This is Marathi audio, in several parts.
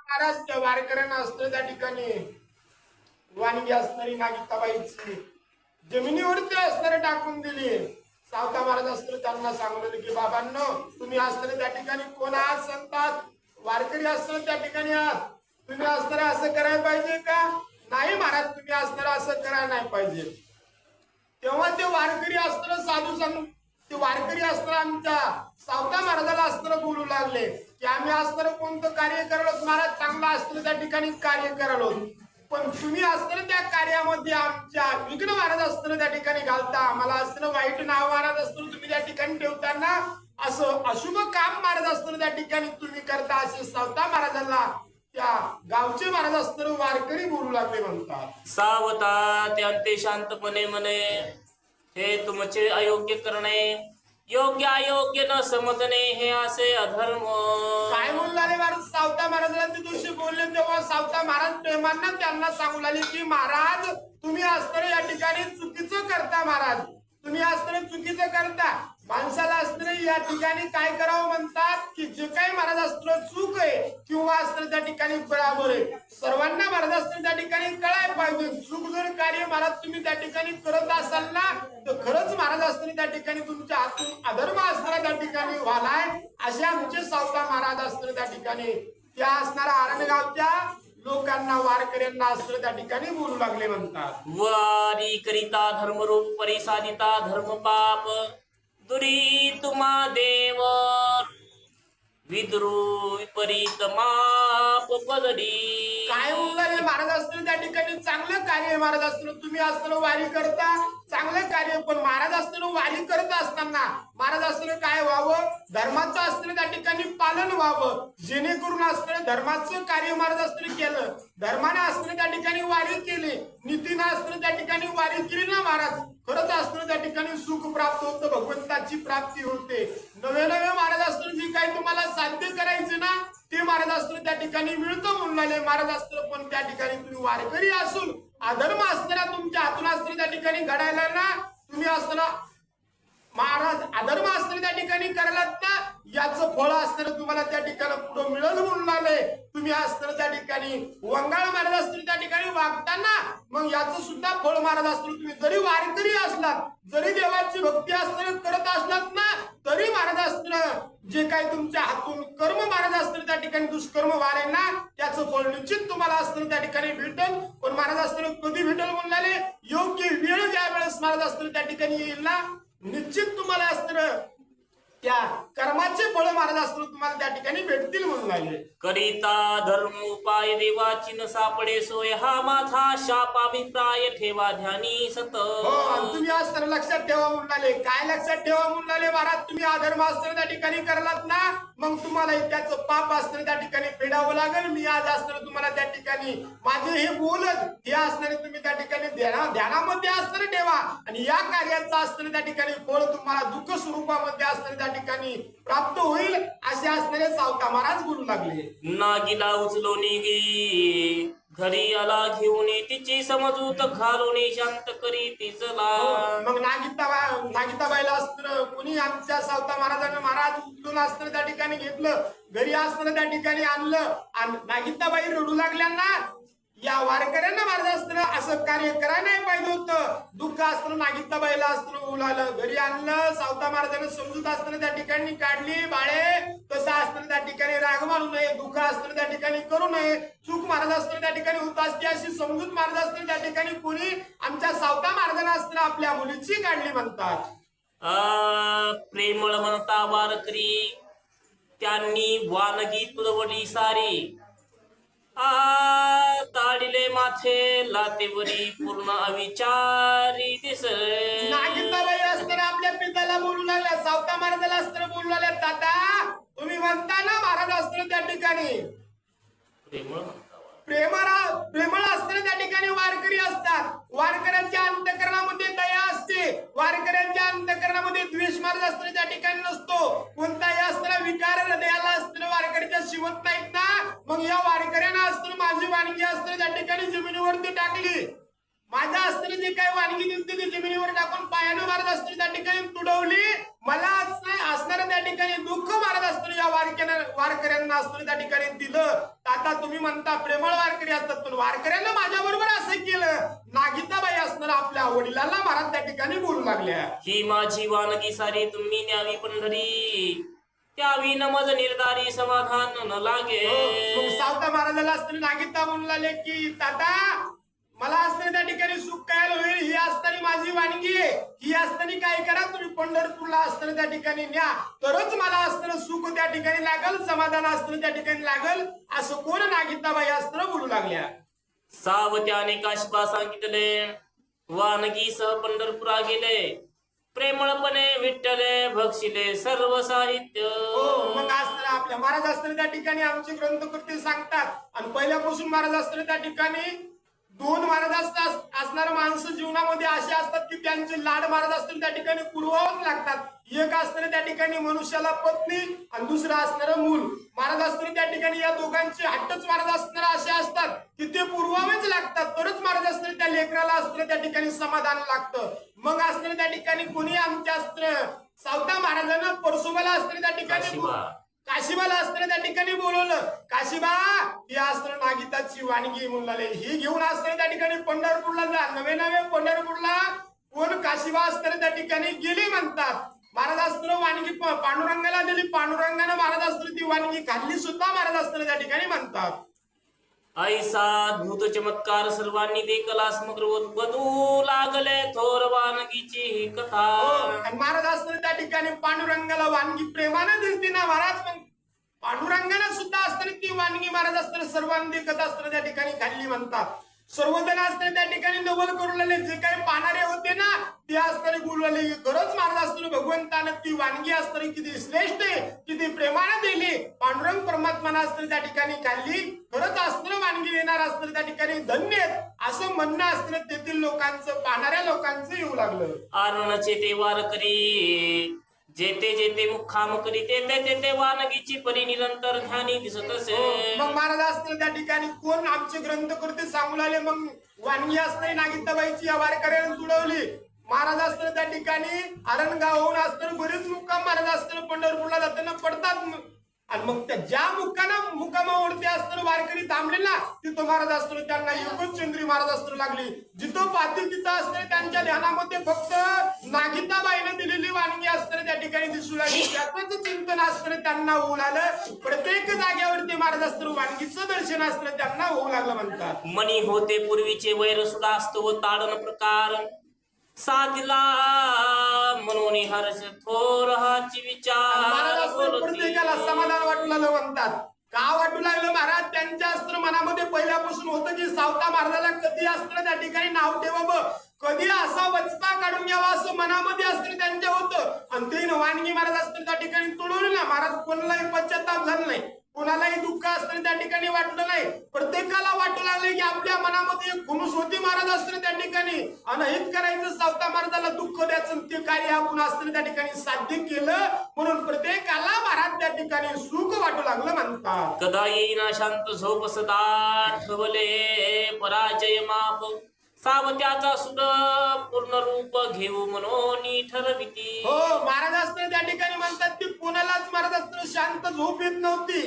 महाराज त्या वारकऱ्यांना असतं त्या ठिकाणी वाणगी असणारी नागिताबाईची जमिनीवरती असणारे टाकून दिली. सावता महाराज असतं त्यांना सांगलं की बाबांनो, तुम्ही असताना त्या ठिकाणी कोण आहात सांगतात, वारकरी असताना त्या ठिकाणी आहात, तुम्ही असताना असं करायला पाहिजे का? नाही महाराज, तुम्ही असताना असं करायला नाही पाहिजे. तेव्हा ते वारकरी असताना साधू सांगून ते वारकरी असताना आमच्या सावता महाराजाला असताना बोलू लागले की आम्ही असताना कोणतं कार्य करालो महाराज, चांगलं असताना त्या ठिकाणी कार्य करालो, पण तुम्ही असताना त्या कार्यामध्ये आमच्या विघ्न महाराज असताना त्या ठिकाणी घालता, आम्हाला असताना वाईट नाव महाराज असताना तुम्ही त्या ठिकाणी ठेवताना असं अशुभ काम महाराज असताना त्या ठिकाणी तुम्ही करता, असे सावता महाराजांना त्या गावचे महाराज असताना वारकरी बोलू लागले म्हणतात. सावता त्यांते शांतपणे म्हणे, हे तुमचे अयोग्य करणे, योग्य अयोग्य न समजणे, हे असे अधर्म. काय बोलू लागले महाराज सावता महाराजांना ते दिवशी बोलले तेव्हा सावता महाराज प्रेमांना त्यांना सांगू लागले की महाराज, तुम्ही असताना या ठिकाणी चुकीचं करता, महाराज तुम्ही असताना चुकीचं करता. माणसाला असताना या ठिकाणी काय करावं म्हणतात की जे काही महाराज असतं चूक आहे किंवा असतं त्या ठिकाणी बरोबर आहे, सर्वांना महाराज असतं त्या ठिकाणी कळायला पाहिजे. चूक जर कार्य महाराज तुम्ही त्या ठिकाणी करत असाल ना, तर खरंच महाराज असताना त्या ठिकाणी तुमच्या हातून अधर्म असताना त्या ठिकाणी व्हालाय, असे आमचे सावता महाराज असताना त्या ठिकाणी त्या असणाऱ्या आरणगावच्या लोकांना वारकऱ्यांना असतं त्या ठिकाणी बोलू लागले म्हणतात. वारी करिता धर्मरूप परिसादिता धर्म पाप, दुरी तुम्हा देव विद्रू विपरीत माप पदरी. काय बोलले महाराज असतं त्या ठिकाणी चांगलं कार्य महाराज असतं, तुम्ही असताना वारी करता चांगलं कार्य, पण महाराज असताना वारी करत असताना महाराज असताना काय व्हावं, धर्माचं असताना त्या ठिकाणी पालन व्हावं, जेणेकरून असताना धर्माचं कार्य महाराज असताना केलं, धर्माने असताना त्या ठिकाणी वारी केली, नीतीनं असताना त्या ठिकाणी वारी केली ना महाराज, खरंच असताना त्या ठिकाणी सुख प्राप्त होतं, भगवंताची प्राप्ती होते. नवे नवे महाराज असताना जे काही तुम्हाला साध्य करायचे ना ते महाराज असताना त्या ठिकाणी मिळतं म्हणून आले महाराज असताना, पण त्या ठिकाणी तुम्ही वारकरी असून अधर्म असताना तुमच्या हातून असताना त्या ठिकाणी घडायला ना, तुम्ही असताना महाराज अधर्म असताना त्या ठिकाणी करायलात ना, याचं फळ असताना तुम्हाला त्या ठिकाणी पुढे मिळेल म्हणून आले. तुम्ही असताना त्या ठिकाणी वंगाळ महाराज असताना त्या ठिकाणी वागताना मग याचं सुद्धा फळ महाराज असताना तुम्ही जरी वारकरी असलात, जरी देवाची भक्ती असताना करत असलात ना, तरी महाराज असताना जे काही तुमच्या हातून कर्म महाराज असताना त्या ठिकाणी दुष्कर्म वाले ना, त्याचं फळ निश्चित तुम्हाला असताना त्या ठिकाणी भेटेल. पण महाराज असताना कधी भेटेल म्हणले, योग्य वेळ ज्या वेळेस महाराज असताना त्या ठिकाणी येईल ना, निश्चित तुम्हाला असतं त्या कर्माचे फळ महाराज असतं तुम्हाला त्या ठिकाणी भेटतील म्हणून राहिले. करिता धर्म उपाय देवाची न सापडे सोय, हा माझा शाप अभिप्राय ठेवा ध्यानी सत. हो, तुम्ही असताना लक्षात ठेवा म्हणून राहिले. काय लक्षात ठेवा म्हणून राहिले महाराज, तुम्ही अधर्म असताना त्या ठिकाणी करलात ना, मग तुम्हाला त्याचं पाप असताना त्या ठिकाणी फेडावं लागेल. मी आज असताना तुम्हाला त्या ठिकाणी माझे हे बोलत हे असणारे तुम्ही त्या ठिकाणी ध्यानामध्ये असताना ठेवा, आणि या कार्याचं असताना त्या ठिकाणी फळ तुम्हाला दुःख स्वरूपामध्ये असताना त्या ठिकाणी प्राप्त होईल, असे असणारे सावता महाराज बोलू लागले. नागीला उचलो निगी घरी आला घेऊन तिची समजूत घालून शांत करी तिचला. मग नागिताबाईला असतं कुणी आमच्या सावता महाराजांना महाराज उचलून असताना त्या ठिकाणी घेतलं, घरी असताना त्या ठिकाणी आणलं, आणि नागिताबाई रडू लागल्या ना, या वारकऱ्यांना महाराज असताना असं कार्य करायला नाही पाहिजे होतं. दुःख असताना नागिताबाईला असताना बोलावलं, घरी आणलं, सावता महाराजांना समजूत असताना त्या ठिकाणी काढली. बाळे तसं असताना त्या ठिकाणी राग मानू नये, दुःख असताना त्या ठिकाणी करू नये, चूक महाराज असताना त्या ठिकाणी होत असते अशी समजूत महाराज असताना त्या ठिकाणी कोणी आमच्या सावता महाराजांना असताना आपल्या मुलीची काढली म्हणतात. प्रेमळ म्हणता वारकरी त्यांनी वानगी तुलवली सारी, ताडिले माथे लातेवरी पूर्ण अविचारी दिस. नागिताबाई असताना आपल्या पिताला बोलू लागल्या, सावता महाराजाला असताना बोलू लागल्या, दादा तुम्ही म्हणता ना महाराज असताना त्या ठिकाणी प्रेमळ असताना त्या ठिकाणी वारकरी असतात. वारकऱ्यांच्या अंतःकरणामध्ये दया असते, वारकऱ्यांच्या अंतःकरणामध्ये द्वेष महाराज असताना त्या ठिकाणी नसतो. कोणताही असताना विकार हृदयाला असताना वारकऱ्याच्या शिवत नाहीत ना, मग या वारकऱ्यांना असताना माझी वाणगी असताना त्या ठिकाणी जमिनीवरती टाकली. माझ्या असताना जे काही वानगी दिसते ती जमिनीवर टाकून पायानं मारत असताना त्या ठिकाणी तुडवली. मला असणारं त्या ठिकाणी दुःख मारत असताना या वारकऱ्यांना असताना त्या ठिकाणी दिलं. आता तुम्ही म्हणता प्रेमळ वारकरी असतात, पण वारकऱ्यांना माझ्या बरोबर असं केलं. नागिताबाई असणार आपल्या वडिलांना महाराज त्या ठिकाणी बोलू लागल्या. ही माझी वानगी सारी तुम्ही न्यावी पंढरी, त्यावी न मज निर्धारी समाधान न लागे. मग सावता महाराजाला असताना नागिता म्हणू लागले की दादा मला असताना त्या ठिकाणी सुख काय होईल. ही असताना माझी वानगी आहे, ही असताना काय करा तुम्ही पंढरपूरला असताना त्या ठिकाणी न्या, तरच मला असताना सुख त्या ठिकाणी लागल, समाधान असताना त्या ठिकाणी लागल. असं कोण नागिताबाई असताना बोलू लागल्या. सावत्याने काशिबा सांगितले, वानगी सह पंढरपुरा गेले, प्रेमळपणे विठ्ठले भक्षिले सर्व साहित्य. मग असताना आपल्या महाराज असताना त्या ठिकाणी आमचे ग्रंथकर्ते सांगतात. आणि पहिल्यापासून महाराज असताना त्या ठिकाणी दोन महाराज असणारे माणसं जीवनामध्ये असे असतात की त्यांचे लाड महाराज असताना त्या ठिकाणी पुरवावच लागतात. एक असताना त्या ठिकाणी मनुष्याला पत्नी आणि दुसरं असणारं मूल. महाराज असताना त्या ठिकाणी या दोघांचे हट्टच महाराज असणारे असे असतात की ते पुरवावेच लागतात, तरच महाराज असताना त्या लेकराला असताना त्या ठिकाणी समाधान लागतं. मग असताना त्या ठिकाणी कोणी आमच्या असताना सावता महाराजांना परसोबाला असताना त्या ठिकाणी काशीबाला असताना त्या ठिकाणी बोलवलं. काशीबा ही असताना नागिताची वानगी म्हणून ही घेऊन असताना त्या ठिकाणी पंढरपूरला जा. नवे नवे पंढरपूरला कोण काशीबा असताना त्या ठिकाणी गेली म्हणतात. महाराज असताना वानगी पांडुरंगाला दिली, पांडुरंगाने महाराज असताना ती वानगी खाल्ली सुद्धा महाराज असताना त्या ठिकाणी म्हणतात. ऐसा अद्भुत चमत्कार सर्वांनी देखला समग्रवत वधू लागले थोर वानगीची ही कथा. आणि महाराज असताना त्या ठिकाणी पांडुरंगाला वानगी प्रेमाने दिलती ना महाराज, पण पांडुरंगाने सुद्धा असताना ती वानगी महाराज असताना सर्वांनी देखत असताना त्या ठिकाणी खाल्ली म्हणतात. सर्वजण असताना त्या ठिकाणी नवल करू लागले. जे काही पाणारे होते ना ते असताना बोलू लागले खरंच महाराज असताना भगवंतानं ती वानगी असताना किती श्रेष्ठ आहे, किती प्रेमाने दिली. पांडुरंग परमात्माने असताना त्या ठिकाणी खाल्ली. खरंच असताना वानगी देणार असताना त्या ठिकाणी धन्य असं म्हणणं असताना तेथील लोकांचं, पाहणाऱ्या लोकांचं येऊ लागलं. आरणचे ते वारकरी जेते जेते मुखाम करी तेते तेते वानगीची परी निरंतर ध्यानी दिसत असे. मग महाराज असताना त्या ठिकाणी कोण आमचे ग्रंथकर्ते सांगू लागले. मग वानगी असताना नागिताबाईची या वारकऱ्याने तुडवली. महाराज असताना त्या ठिकाणी आरणगावहून असताना बरेच मुक्काम महाराज असताना पंढरपूरला जाताना पडतात. आणि मग त्या ज्या मुक्कामावरती असताना वारकरी थांबले ना तिथं महाराज असताना त्यांना एकच चंद्री महाराज असताना लागली. जिथं पाहतील तिथं असताना त्यांच्या ध्यानामध्ये फक्त नागिताबाईने दिलेली वानगी असताना त्या ठिकाणी दिसू लागली. त्याच चिंतन असताना त्यांना होऊ लागलं. प्रत्येक जागेवरती महाराज असताना वानगीचं दर्शन असताना त्यांना होऊ लागलं म्हणतात. मनी होते पूर्वीचे वैर सुद्धा असतो ताडन प्रकार साधला म्हणून हर्ष थोर हाची विचार. प्रत्येकाला समाधान वाटू लागलं म्हणतात. का वाटू लागलं महाराज त्यांच्या अस्त्र मनामध्ये पहिल्यापासून होतं की सावता महाराजाला कधी असतं त्या ठिकाणी नाव ठेवावं, कधी असा वचपा काढून घ्यावा असं मनामध्ये असतं त्यांच्या होतं. आणि ते वानगी महाराज असतं त्या ठिकाणी तुडवली ना. महाराज कोणालाही पश्चाताप झाला नाही, कोणालाही दुःख असतं त्या ठिकाणी वाटलं नाही. प्रत्येकाला वाटू लागले की आपल्या मनामध्ये एक खुणूस होती महाराज असतं त्या ठिकाणी अनहित करायचं, सावता महाराजाला दुःख द्यायचं. ते कार्य आपण असतं त्या ठिकाणी साध्य केलं म्हणून प्रत्येकाला महाराज त्या ठिकाणी सुख वाटू लागलं म्हणतात. कदा येईना शांत झोप सदा ठवले पराजय माप सावत्याचा सुड पूर्ण रूप घेऊ म्हणून ठरविती. हो महाराज असताना त्या ठिकाणी म्हणतात की कोणालाच महाराज असताना शांत झोप येत नव्हती.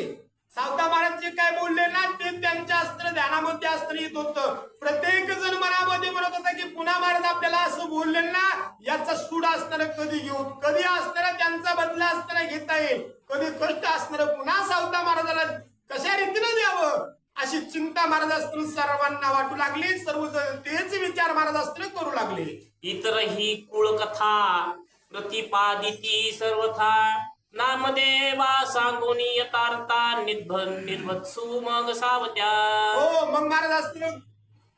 सावता महाराज जे काय बोलले ना ते त्यांच्या अस्त्र ध्यानामध्ये अस्त्र येत होतं. प्रत्येक जण मनामध्ये म्हणत होता की पुन्हा महाराज आपल्याला असं बोलले ना याचा सूड असणार कधी घेऊ, कधी असणारा त्यांचा बदला असताना घेता येईल, कधी कष्ट असणार पुन्हा सावता महाराजाला कशा रीतीने द्यावं अशी चिंता महाराज असताना सर्वांना वाटू लागली. सर्वजण तेच विचार महाराज असताना करू लागले. इतर ही कुळकथा प्रतिपादिती सर्वथा नामदेवा सांगोनी यथार्था निर्भत्सु मग सावत्या. हो मग महाराज असताना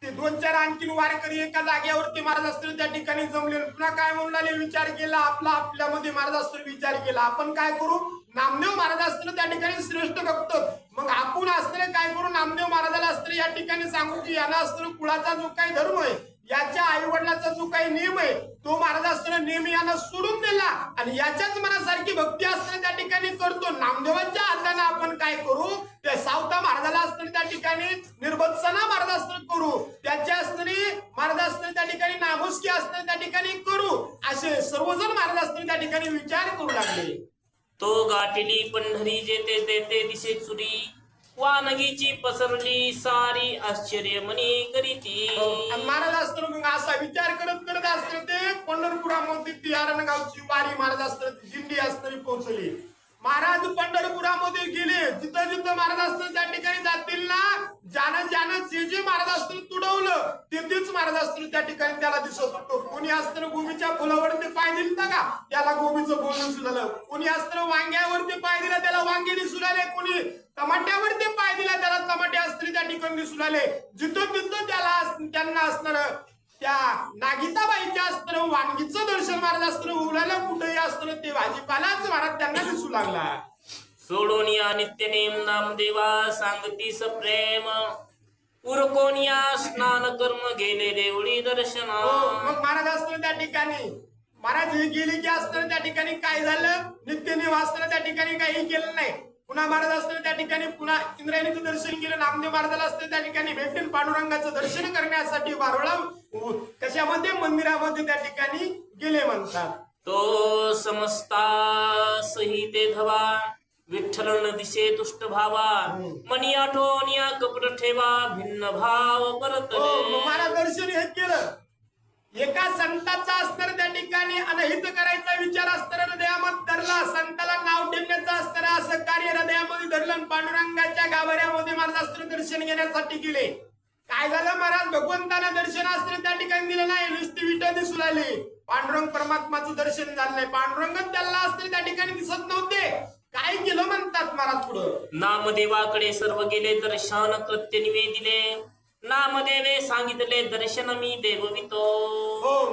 ते दोन चार आणखीन वारकरी एका जागेवरती महाराज असताना त्या ठिकाणी जमले. पुन्हा काय म्हणून विचार केला आपल्यामध्ये महाराज असताना विचार केला आपण काय करू. नामदेव महाराज असताना त्या ठिकाणी श्रेष्ठ भक्त, मग आपण असताना काय करू नामदेव महाराजाला असताना या ठिकाणी सांगू की याला असताना कुळाचा जो काही धर्म आहे, याच्या आई वडिलाचा जो काही नियम आहे तो महाराज असताना नेहमी यानं सोडून दिला आणि याच्याच मनासारखी भक्ती असताना त्या ठिकाणी करतो. नामदेवाच्या आज्ञाने आपण काय करू त्या सावता महाराजाला असताना त्या ठिकाणी निर्भत्सना महाराज असताना करू. त्याच्या असताना महाराज असताना त्या ठिकाणी नामुष्की असताना त्या ठिकाणी करू, असे सर्वजण महाराज असताना त्या ठिकाणी विचार करू लागले. तो गाठली पंढरी जेते तेते दिसे चुरी, वानगीची पसरली सारी आश्चर्य मनी करीती. आणि महाराज असताना मग असा विचार करत करत असताना ते पंढरपुरामध्ये ती आरणगावची वारी महाराज असताना दिंडी असताना पोहोचली. महाराज पंढरपुरामध्ये गेले. जिथं जिथं महाराज असताना त्या ठिकाणी जातील ना, ज्यानं ज्यानं जे जे महाराज असताना तुडवलं तेच महाराज असताना त्या ठिकाणी त्याला दिसत होतं. कोणी असताना गोबीच्या फुलावर ते पाय दिलता का, त्याला गोबीचं बोलणं सुद्धा. कोणी असताना वांग्यावरती पाय दिला त्याला वांगे दिसून आले. कोणी टमाट्यावरती पाय दिला त्याला टमाटे असताना त्या ठिकाणी दिसून आले. जिथं तिथं त्यांना असणार त्या नागिताबाईच्या असताना वांगीचं दर्शन महाराज असताना उलायला कुठेही असताना ते भाजीपालाच महाराज त्यांना दिसू लागला. सोडून या नित्य नेम नामदेवा सांगतीस प्रेम, उरकोन या स्नान कर्म गेले देवळी दर्शना. मग महाराज असताना त्या ठिकाणी महाराज हे गेले की असताना त्या ठिकाणी काय झालं, नित्य नेम असताना त्या ठिकाणी काही केलं नाही. पुन्हा महाराज असताना त्या ठिकाणी पुन्हा इंद्रायणीचं दर्शन केलं. नामदेव महाराजाला असताना त्या ठिकाणी भेटेल पांडुरंगाचं दर्शन करण्यासाठी वारुळा कशामध्ये मंदिरामध्ये त्या ठिकाणी गेले म्हणतात. तो समस्ता सहिते धवा, विठ्ठल न दिसे तुष्ट भावा, मनी आठवण या कपट ठेवा, भिन्न भाव परतले. महाराज दर्शन हे केलं. एका संताचा असताना त्या ठिकाणी अनहित करायचा विचार असताना हृदयामध्ये धरला. संताला नाव ठेवण्याचं असताना असं कार्य हृदयामध्ये धरलं. पांडुरंगाच्या गाभाऱ्यामध्ये महाराज असताना दर्शन घेण्यासाठी गेले. काय झालं, महाराज भगवंताना दर्शन असताना त्या ठिकाणी दिलं नाही, नुसती विटा दिसू लागली. पांडुरंग परमात्माचं दर्शन झालं नाही. पांडुरंग त्याला असताना त्या ठिकाणी दिसत नव्हते. काय केलं म्हणतात महाराज पुढं, नामदेवाकडे सर्व गेले दर्शन कृत्य निवेदिले, नामदेवे सांगितले दर्शन मी देववितो.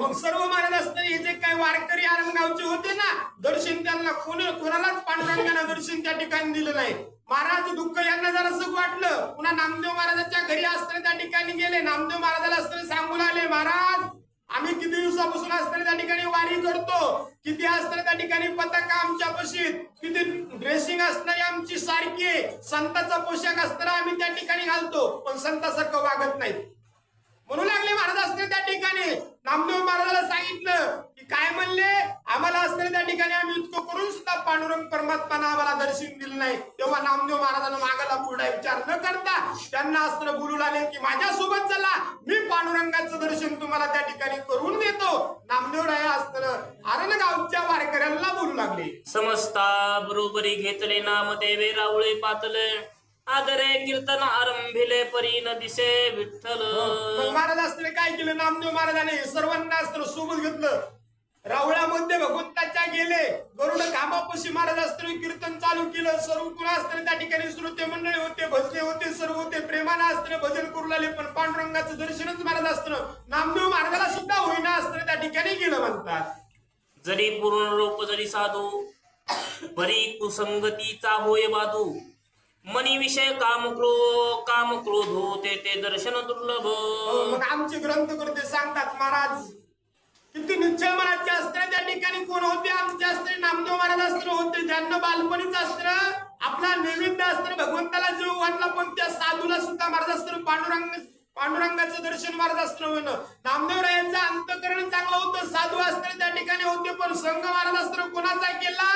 मग सर्व महाराज असताना हे जे काही वारकरी आरणगावचे होते ना, दर्शन त्यांना कोणालाच पांडुरंगाने दर्शन त्या ठिकाणी दिलं नाही. महाराज दुःख यांना जरासं वाटलं. पुन्हा नामदेव महाराजांच्या घरी असताना त्या ठिकाणी गेले. नामदेव महाराजाला असताना सांगून आले, महाराज आम्ही किती दिवसापासून असताना त्या ठिकाणी वारी करतो, किती असताना त्या ठिकाणी पताका आमच्या पशीत, किती ड्रेसिंग असणारी आमची सारखी आहे, संताचा पोशाख असताना आम्ही त्या ठिकाणी घालतो, पण संतासारखं वागत नाही. म्हणू लागले महाराज असताना त्या ठिकाणी. नामदेव महाराजाला सांगितलं की काय म्हणले, आम्हाला असताना त्या ठिकाणी आम्ही इतकं करून सुद्धा पांडुरंग परमात्मानं आम्हाला दर्शन दिलं नाही. तेव्हा नामदेव महाराजांना मागाला पुढे विचार न करता त्यांना असताना बोलू लागले की माझ्यासोबत चला, मी पांडुरंगाचं दर्शन तुम्हाला त्या ठिकाणी करून देतो. नामदेव राय असताना आरणगावच्या वारकऱ्यांना बोलू लागले. समस्ता बरोबरी घेतले नामदेवे रावळे पातले, आदरे कीर्तन आरंभिले परी न दिसे विठ्ठल. महाराज असताना काय केलं, नामदेव महाराजांनी सर्वांना असताना सोबत घेतलं. रावळामध्ये भगवंताच्या गेले. गरुड खांबापाशी महाराज असताना कीर्तन चालू केलं. सर्व कुणा असताना त्या ठिकाणी श्रोते मंडळी होते, भजने होते, सर्व होते, प्रेमानं असताना भजन करू लागले. पण पांडुरंगाचं दर्शनच महाराज असताना नामदेव महाराजाला सुद्धा होईना असताना त्या ठिकाणी गेलं म्हणतात. जरी पूर्ण रूप जरी साधू, परी कुसंगतीचा होय बाधू, मनी विषय काम क्रोध होते ते दर्शन दुर्लभ. मग आमचे ग्रंथकर्ते सांगतात, महाराज किती निश्चय मनाचे असताना त्या ठिकाणी कोण होते, आमच्या असताना नामदेव महाराज असताना होते, ज्यांना बालपणीच असताना आपला नैवेद्य असताना भगवंताला जीव वाटला, पण त्या साधूला सुद्धा महाराज असताना पांडुरंगाचं दर्शन महाराज असताना होणं. नामदेव रायांचं अंतकरण चांगलं होतं, साधू असताना त्या ठिकाणी होते, पण संघ महाराज असताना कोणाचा केला,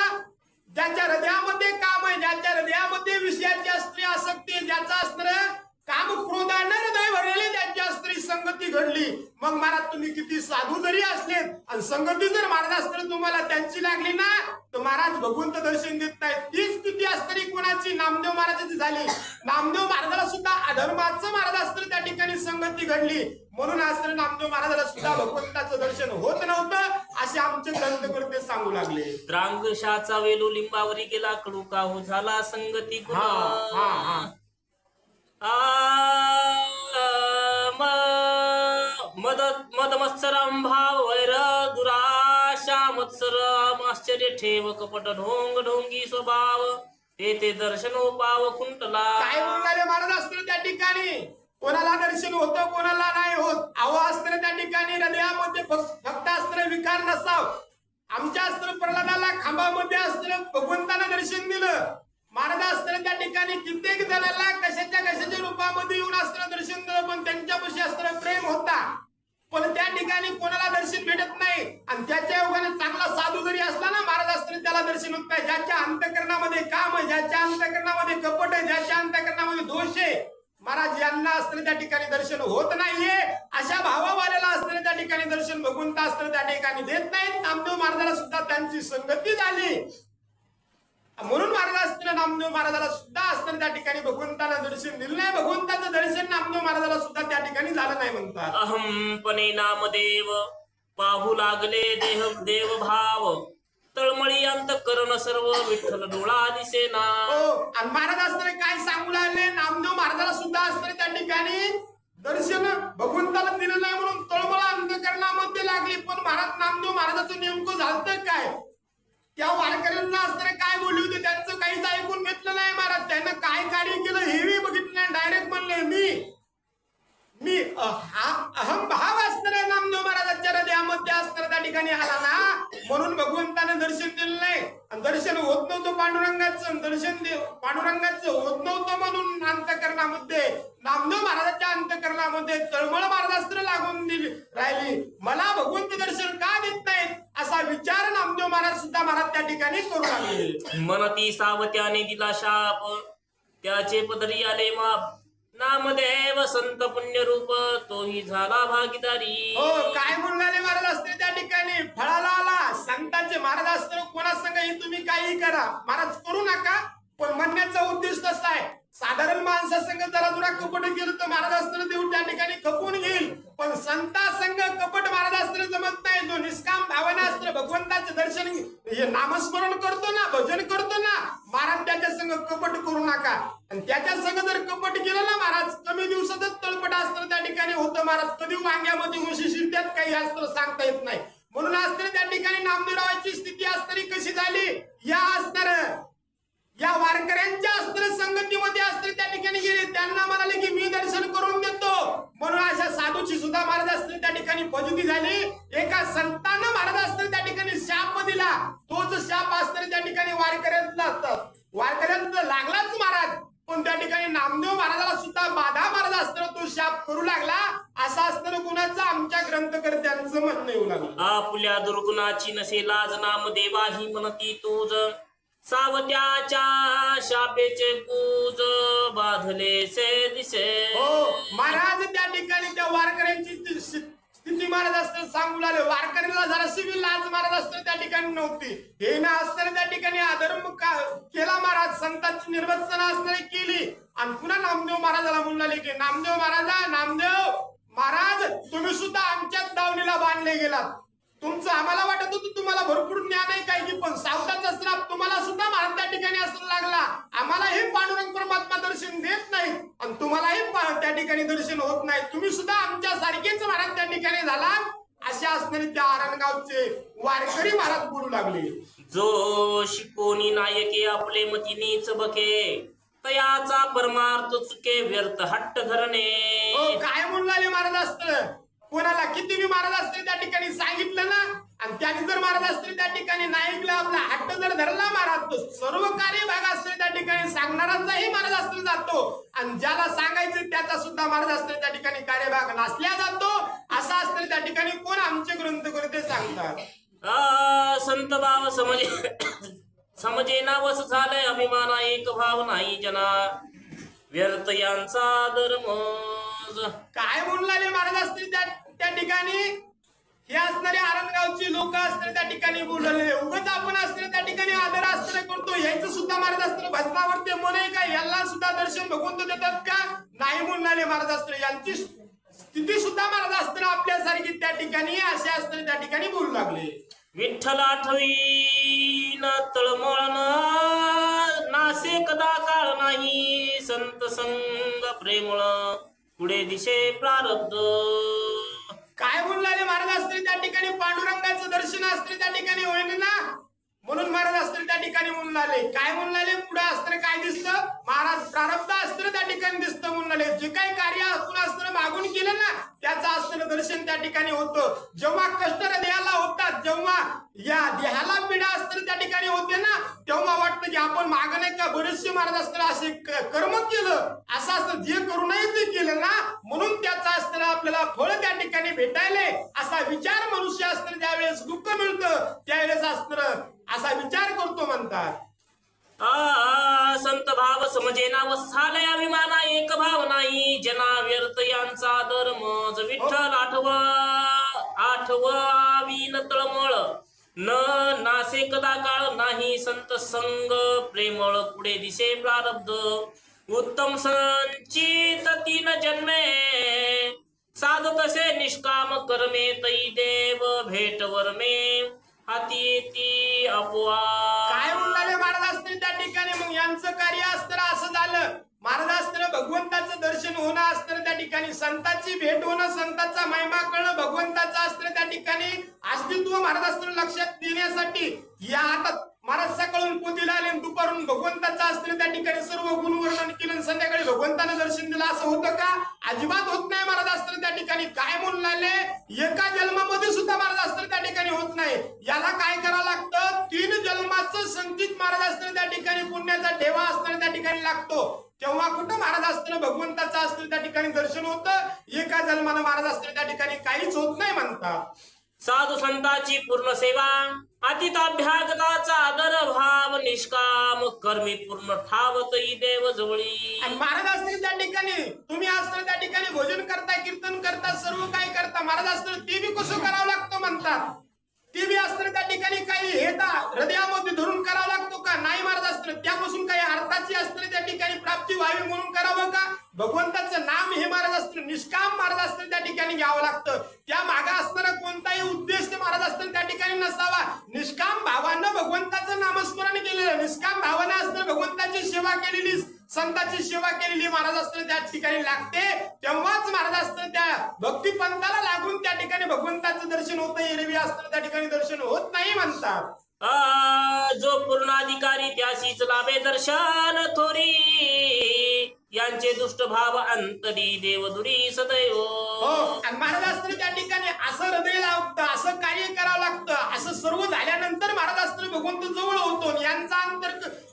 ज्याच्या हृदयामध्ये काम आहे, ज्याच्या हृदयामध्ये विषयाची असणारी आसक्ती आहे, ज्याचा असणारं काम क्रोधानं हृदय भरलेले, त्यांची असणारी संगती घडली. मग महाराज तुम्ही किती साधू जरी असलेत आणि संगती जर महाराज असताना तुम्हाला त्यांची लागली ना, तर महाराज भगवंत दर्शन देत नाही. तीच स्थिती असणारी कोणाची, नामदेव महाराजांची झाली. नामदेव महाराजाला सुद्धा अधर्माचं महाराज असताना त्या ठिकाणी संगती घडली. म्हणून असताना नामदेव महाराजाला सुद्धा भगवंताचं दर्शन होत नव्हतं, असे आमचे ग्रंथकर्ते सांगू लागले. द्रांगशाचा वेलो लिंबावरी गेला, कडू काहू झाला संगती गुण. मदमत्सरम भाव वैर दुराशा मत्सर आश्चर्य ठेव कपट ढोंग ढोंगी स्वभाव, ते दर्शन पाव खुंटला. काय बोलणारे महाराज असताना त्या ठिकाणी कोणाला दर्शन होतं, कोणाला नाही होत. अहो असताना त्या ठिकाणी हृदयामध्ये फक्त असताना विकार नसाव. आमच्या असताना प्रल्हादाला खांबामध्ये असताना भगवंतानं दर्शन दिलं. महाराज असताना त्या ठिकाणी कित्येक जणांना कशाच्या रूपामध्ये येऊन असताना दर्शन दिलं, पण त्यांच्यापाशी असताना प्रेम होता. पण त्या ठिकाणी कोणाला दर्शन भेटत नाही. आणि त्याच्या योगाने चांगला साधू जरी असला ना महाराज असतरी त्याला दर्शन होत नाही. ज्याच्या अंतकरणामध्ये काम आहे, ज्याच्या अंतकरणामध्ये कपट आहे, ज्याच्या अंतकरणामध्ये दोष आहे, महाराज यांना असताना त्या ठिकाणी दर्शन होत नाहीये. अशा भावावाल्याला असताना त्या ठिकाणी दर्शन भगवंत असताना त्या ठिकाणी देत नाहीत. नामदेव महाराजाला सुद्धा त्यांची संगती झाली. म्हणून महाराज असताना नामदेव महाराजाला सुद्धा असताना त्या ठिकाणी भगवंताला दर्शन दिलं नाही. भगवंताचं दर्शन नामदेव महाराजाला सुद्धा त्या ठिकाणी झालं नाही म्हणतात. अहंपणे नामदेव पाहू लागले देह देव भाव तळमळी अंतकरण सर्व विठ्ठल डोळा दिसेना. हो, आणि महाराज असताना काय सांगू लागले, नामदेव महाराजाला सुद्धा असताना त्या ठिकाणी दर्शन भगवंताला दिलं नाही म्हणून तळमळ अंतकरणामध्ये लागली. पण महाराज नामदेव महाराजाचं नेमकं झालं काय, त्या वारकऱ्यांना असताना काय बोलले होते त्यांचं काहीच ऐकून घेतलं नाही महाराज. त्यांना काय कार्य केलं हेही बघितलं नाही. डायरेक्ट म्हणले मी अहम भाव असणाऱ्या नामदेव महाराजांच्या हृदयामध्ये असणारा त्या ठिकाणी आला ना, म्हणून भगवंताने दर्शन दिलं नाही. आणि दर्शन होत नव्हतं पांडुरंगाचं, पांडुरंगाचं होत नव्हतं म्हणून अंतकरणामध्ये नामदेव महाराजांच्या अंतकरणामध्ये तळमळ महाराजास्त्र लागून राहिली. मला भगवंत दर्शन का देत नाहीत असा विचार नामदेव महाराज सुद्धा महाराज त्या ठिकाणी करू लागले. मनती सावत्याने दिला शाप त्याचे पदरी आले माप नामदेव संत पुण्य रूप तोही झाला भागीदारी. हो, काय म्हणून महाराज असते त्या ठिकाणी फळाला आला. संतांचे महाराज असते कोणासंग तुम्ही काही करा महाराज करू नका, पण म्हणण्याचा उद्देश तसा आहे. साधारण माणसासंग जरा तुला कपट केलं तर महाराज असताना देऊ त्या ठिकाणी खपून घेईल. पण संतासंग कपट महाराज असताना जमत नाही. जो निष्काम भावना असतं भगवंताचं दर्शन हे नामस्मरण करतो ना, भजन करतो ना महाराज, त्याच्या संग कपट करू नका. आणि त्याच्या संग जर कपट केलं ना महाराज कमी दिवसातच तळपट असतं त्या ठिकाणी होतं महाराज. कधी वांग्यामध्ये म्हशी शिरत्यात काही असतं सांगता येत नाही. म्हणून असताना त्या ठिकाणी नामदेवरावांची स्थिती असताना कशी झाली, या वारकऱ्यांच्या अस्त्र संगतीमध्ये अस्त्र त्या ठिकाणी गेले. त्यांना म्हणाले की मी दर्शन करून देतो. म्हणून अशा साधूची सुद्धा महाराज अस्त्र त्या ठिकाणी फजिती झाली. एका संतानं महाराज अस्त्र त्या ठिकाणी शाप दिला. तोच शाप अस्त्र त्या ठिकाणी वारकऱ्यांचा लागलाच महाराज. पण त्या ठिकाणी नामदेव महाराजाला सुद्धा बाधा महाराज अस्त्र तो शाप करू लागला. असा असताना कुणाचं आमच्या ग्रंथकर्त्यांचं म्हणणं येऊ लागलं. आपल्या दुर्गुणाची नसे लाज नामदेवाही म्हणती तुझ सावत्याच्या शापेचे कूज बाधले से दिसे. हो, महाराज त्या ठिकाणी त्या वारकऱ्यांची स्थिती महाराज असताना सांगू लागले. वारकऱ्याला जराशी बी लाज महाराज असताना त्या ठिकाणी नव्हती. हे ना असताना त्या ठिकाणी अधर्म केला महाराज, संतांची निर्वसना असताना केली. आणि पुन्हा नामदेव महाराजाला म्हणाले की नामदेव महाराज तुम्ही सुद्धा आमच्याच दावणीला बांधले गेलात. तुमचं आम्हाला वाटत होतं तुम्हाला भरपूर ज्ञान आहे काय की, पण सावताचा श्राप तुम्हाला सुद्धा महाराज त्या ठिकाणी असं लागला. आम्हालाही पांडुरंग परमात्मा दर्शन देत नाही आणि तुम्हालाही त्या ठिकाणी दर्शन होत नाही. तुम्ही सुद्धा आमच्या सारखेच महाराज त्या ठिकाणी झाला. अशा असणारे त्या आरणगावचे वारकरी महाराज बोलू लागले. जो शिकोनी नायके आपले मतीनीच बके तयाचा परमार्थ चुके व्यर्थ हट्ट धरणे. हो, काय म्हणून लागले महाराज असतं कोणाला किती मी महाराज असते त्या ठिकाणी सांगितलं ना, आणि त्याने जर महाराज असते त्या ठिकाणी नाही ऐकलं, आपला हट्ट जर धरला महाराज, तो सर्व कार्यभाग असते त्या ठिकाणी सांगणाराचाही महाराज असले जातो. आणि ज्याला सांगायचं त्याचा सुद्धा महाराज असते त्या ठिकाणी कार्यभाग नसल्या जातो. असा असते त्या ठिकाणी कोण आमचे ग्रंथकर्ते सांगतात. संत भाव समजे नावस झालंय अभिमाना एक भाव नाही जना व्यर्थ यांचा धर्म. काय म्हणून लागले महाराज असतील त्या ठिकाणी हे असणारे आरणगावची लोक असणारे त्या ठिकाणी बोललेले. उगाच आपण असणारे त्या ठिकाणी आदर असणारे करतो, यायचं सुद्धा महाराज असणारे भजनावरती मन आहे का, याला सुद्धा दर्शन भगवंत देतात का नाही म्हणून लागले महाराज असणारे. यांची स्थिती सुद्धा महाराज असताना आपल्यासारखी त्या ठिकाणी असे असणारे त्या ठिकाणी बोलू लागले. विठ्ठल आठवी न तळमळ नासे कदा काळ नाही संत संग प्रेमळ पुढे दिशे प्रारब्ध. काय म्हणून महाराज असते त्या ठिकाणी पांडुरंगाचं दर्शन असते त्या ठिकाणी होईन ना, म्हणून महाराज असते त्या ठिकाणी म्हणून आले. काय म्हणून आले पुढे असतं काय दिसतं महाराज प्रारब्ध असतं त्या ठिकाणी दिसतं म्हणून आले. जे काही कार्य आपण असतं मागून केलं ना त्याचं असतं दर्शन त्या ठिकाणी होतं. जेव्हा कष्ट देहाला होतात, जेव्हा या देहाला पीडा असतं त्या ठिकाणी होते ना, तेव्हा वाटतं की आपण मागं नाही का बरेचसे महाराज असतं असे कर्म केलं, असं असतं जे करू नये ते केलं ना, म्हणून त्याचं असतं आपल्याला फळ त्या ठिकाणी भेटायले असा विचार मनुष्य असतं ज्यावेळेस दुःख मिळतं त्यावेळेस असतं असा विचार करतो म्हणतात. संत भाव समजेना वस झालय अभिमाना एक भाव नाही जना व्यर्थ यांचा धर्म विठ्ठल आठवावी न तळमळ न नासे कदा काळ नाही संत संग प्रेमळ पुढे दिसे प्रारब्ध उत्तम संचित तीन जन्मे साध तसे निष्काम कर्मे तई देव भेट वर्मे हाती ती अपवा. काय म्हणले महाराज असतील त्या ठिकाणी. मग यांचं कार्य असतं असं झालं. महाराज असतं भगवंताचं दर्शन होणं असतं त्या ठिकाणी, संतांची भेट होणं, संतांचा महिमा कळणं, भगवंताचं असतं त्या ठिकाणी अस्तित्व महाराज असतं लक्षात देण्यासाठी या आता महाराज सकाळून पोथीला आले दुपारून भगवंताचं असतं त्या ठिकाणी सर्व गुण वर्णन केलं संध्याकाळी भगवंतानं दर्शन दिलं असं होतं का? अजिबात होत नाही. महाराज असतं त्या ठिकाणी काय म्हणून आले एका जन्मामध्ये सुद्धा महाराज असतं त्या ठिकाणी होत नाही. याला काय करावं लागतं? 3 जन्माचं संचित महाराज असतं त्या ठिकाणी पुण्याचा ठेवा असताना त्या ठिकाणी लागतो. तेव्हा कुठं महाराज असतं भगवंताचं असतं त्या ठिकाणी दर्शन होतं. एका जन्मानं महाराज असतं त्या ठिकाणी काहीच होत नाही म्हणतात. साधू संतांची पूर्ण सेवा अतिताभ्यागताचा आदर भाव निष्काम कर्मी पूर्ण ठावतई देव जवळी. आणि महाराज असतील त्या ठिकाणी तुम्ही असताना त्या ठिकाणी भोजन करता, कीर्तन करता, सर्व काही करता. महाराज असताना ते बी कसं करावं लागतं म्हणतात. ते बी असताना त्या ठिकाणी काही हेता हृदयामध्ये धरून करावं लागतो का? नाही. महाराज असताना त्यापासून काही अर्थाची असताना त्या ठिकाणी प्राप्ती व्हावी म्हणून करावं का? भगवंताचं नाम हे महाराज असतं निष्काम महाराज असतं त्या ठिकाणी घ्यावं लागतं. त्या मागे असताना कोणताही उद्देश महाराज असतं त्या ठिकाणी नसावा. निष्काम भावानं भगवंताचं नामस्मरण केलेलं, निष्काम भावानं असताना भगवंताची सेवा केलेली, संतांची सेवा केलेली महाराज असतं त्या ठिकाणी लागते. तेव्हाच महाराज असतं त्या भक्तिपंथाला लागून त्या ठिकाणी भगवंताचं दर्शन होतं. एरवी असतं त्या ठिकाणी दर्शन होत नाही म्हणतात. जो पूर्णाधिकारी त्याशीच लाभे दर्शन थोरी यांचे दुष्ट भाव अंतरी देवदुरी सदैव. हो. आणि महाराज असतं त्या ठिकाणी असं हृदय लागतं, असं कार्य करावं लागतं. असं सर्व झाल्यानंतर महाराज असतं भगवंत जवळ होतो. यांचा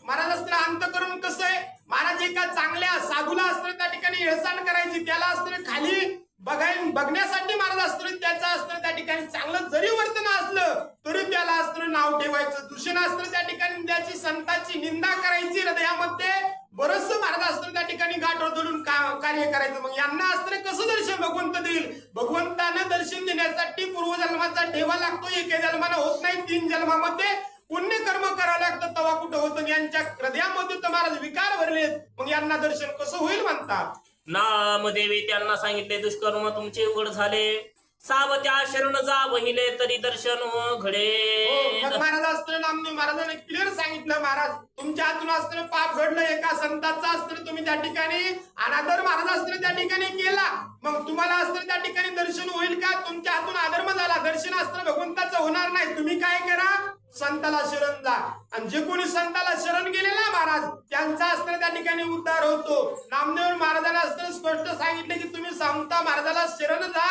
महाराज असतं अंतकरण कसं आहे? महाराज एका चांगल्या साधूला असतं त्या ठिकाणी हेळसांड करायची, त्याला असतं खाली बघण्यासाठी महाराज असतं त्याचं असतं त्या ठिकाणी चांगलं जरी वर्तन असलं तरी त्याला असतं नाव ठेवायचं. दूषण असतं त्या ठिकाणी त्याची संतांची निंदा करायची, हृदयामध्ये बरंच महाराज असतं त्या ठिकाणी गाठ धरून कार्य करायचं. मग यांना असतं कसं दर्शन भगवंत देईल? भगवंतानं दर्शन देण्यासाठी पूर्वजन्माचा ठेवा लागतो. एका जन्मानं होत नाही, 3 जन्मामध्ये पुण्य कर्म करावं लागतं तेव्हा कुठं होतं. यांच्या हृदयामध्ये तर महाराज विकार भरलेत, मग यांना दर्शन कसं होईल म्हणतात. नामदेवी त्यांना सांगितले दुष्कर्म तुमचे उघड झाले सावत्या शरण जा वहिले तरी दर्शन घडे. मग महाराज असतं नामदेव महाराजांनी क्लिअर सांगितलं महाराज तुमच्या हातून असतं पाप घडलं, एका संतांचा असतं तुम्ही त्या ठिकाणी अनादर महाराज असतं त्या ठिकाणी केला, मग तुम्हाला असतं त्या ठिकाणी दर्शन होईल का? तुमच्या हातून अधर्म झाला, दर्शन असतं भगवंताचं होणार नाही. तुम्ही काय करा? संताला शरण जा. आणि जे कोणी संताला शरण गेलेला महाराज त्यांचा असतं त्या ठिकाणी उद्धार होतो. नामदेव महाराजांना असतं स्पष्ट सांगितले की तुम्ही संत महाराजाला शरण जा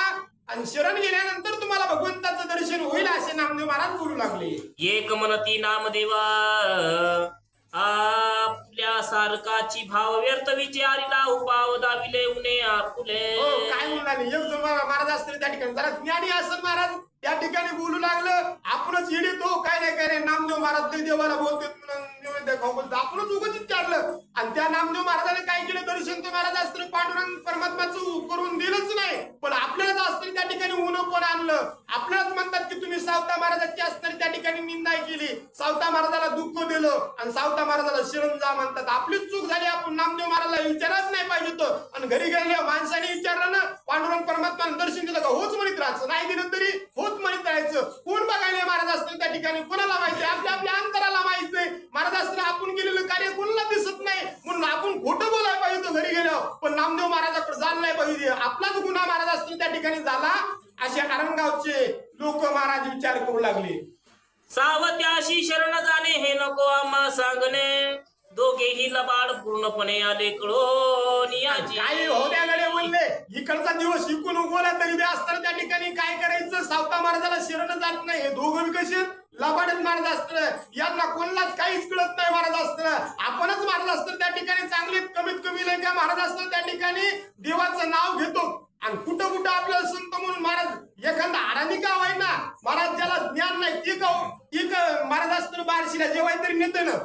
आणि शरण गेल्यानंतर तुम्हाला भगवंताचं दर्शन होईल असे नामदेव महाराज बोलू लागले. एक मनती नामदेवा आपल्या सारखाची भाव व्यर्थ विचारिला उपाव दाविले उने आपुले. काय म्हणाले एक जण महाराज असतं त्या ठिकाणी जरा ज्ञानी असं महाराज त्या ठिकाणी बोलू लागलं. आपणच येतो काय नाही काय रे नामदेव महाराज ते देवाला बोलते आपणच उगाच विचारलं आणि त्या नामदेव महाराजाने काय केलं? दर्शन तर महाराज असतं पांडुरंग परमात्माचं करून दिलंच नाही, पण आपल्यालाच असतं त्या ठिकाणी ऊन पण आणलं. आपल्यालाच म्हणतात की तुम्ही सावता महाराजाची असताना त्या ठिकाणी निंदा केली, सावता महाराजाला दुःख दिलं आणि सावता महाराजाला शरण जा म्हणतात. आपलीच चूक झाली. आपण नामदेव महाराजाला विचारच नाही पाहिजे होतं. आणि घरी गेल्या माणसाने विचारलं ना पांडुरंग परमात्माने दर्शन दिलं का? होच म्हणत राहायचं, नाही दिलं तरी होत म्हणत राहायचं. कोण बघायला महाराज असतं त्या ठिकाणी? कोणाला माहिती? आपल्या आपल्या अंतराला माहिती. महाराज असतं आपण केलेलं कार्य कोणाला दिसत नाही म्हणून आपण खोटं बोलायला पाहिजे होतं घरी गेल्यावर, पण नामदेव महाराजाकडे जायला नाही पाहिजे. आपलाच गुन्हा महाराज असतो त्या ठिकाणी झाला अशा आरणगावचे लोक महाराज विचार करू लागले. सावत्याशी शरण जाणे हे नको आम्हा सांगणे दोघेही लबाड पूर्णपणे आले कळून काय होण्याकडे म्हणले इकडचा दिवस शिकून उगवला तरी बी असताना त्या ठिकाणी काय करायचं? सावता महाराजाला शरण जात नाही. हे दोघं कसे लबाडच महाराज असतं, यांना कोणालाच काहीच कळत नाही महाराज असतं. आपणच महाराज असतं त्या ठिकाणी चांगले कमीत कमी नाही का महाराज असतं त्या ठिकाणी देवाचं नाव घेतो आणि कुठं कुठं आपल्याला संत म्हणून महाराज एखादा आरामी गाव आहे ना महाराज ज्याला ज्ञान नाही ती महाराज असतं बारशीला जेव्हा तरी नेते ना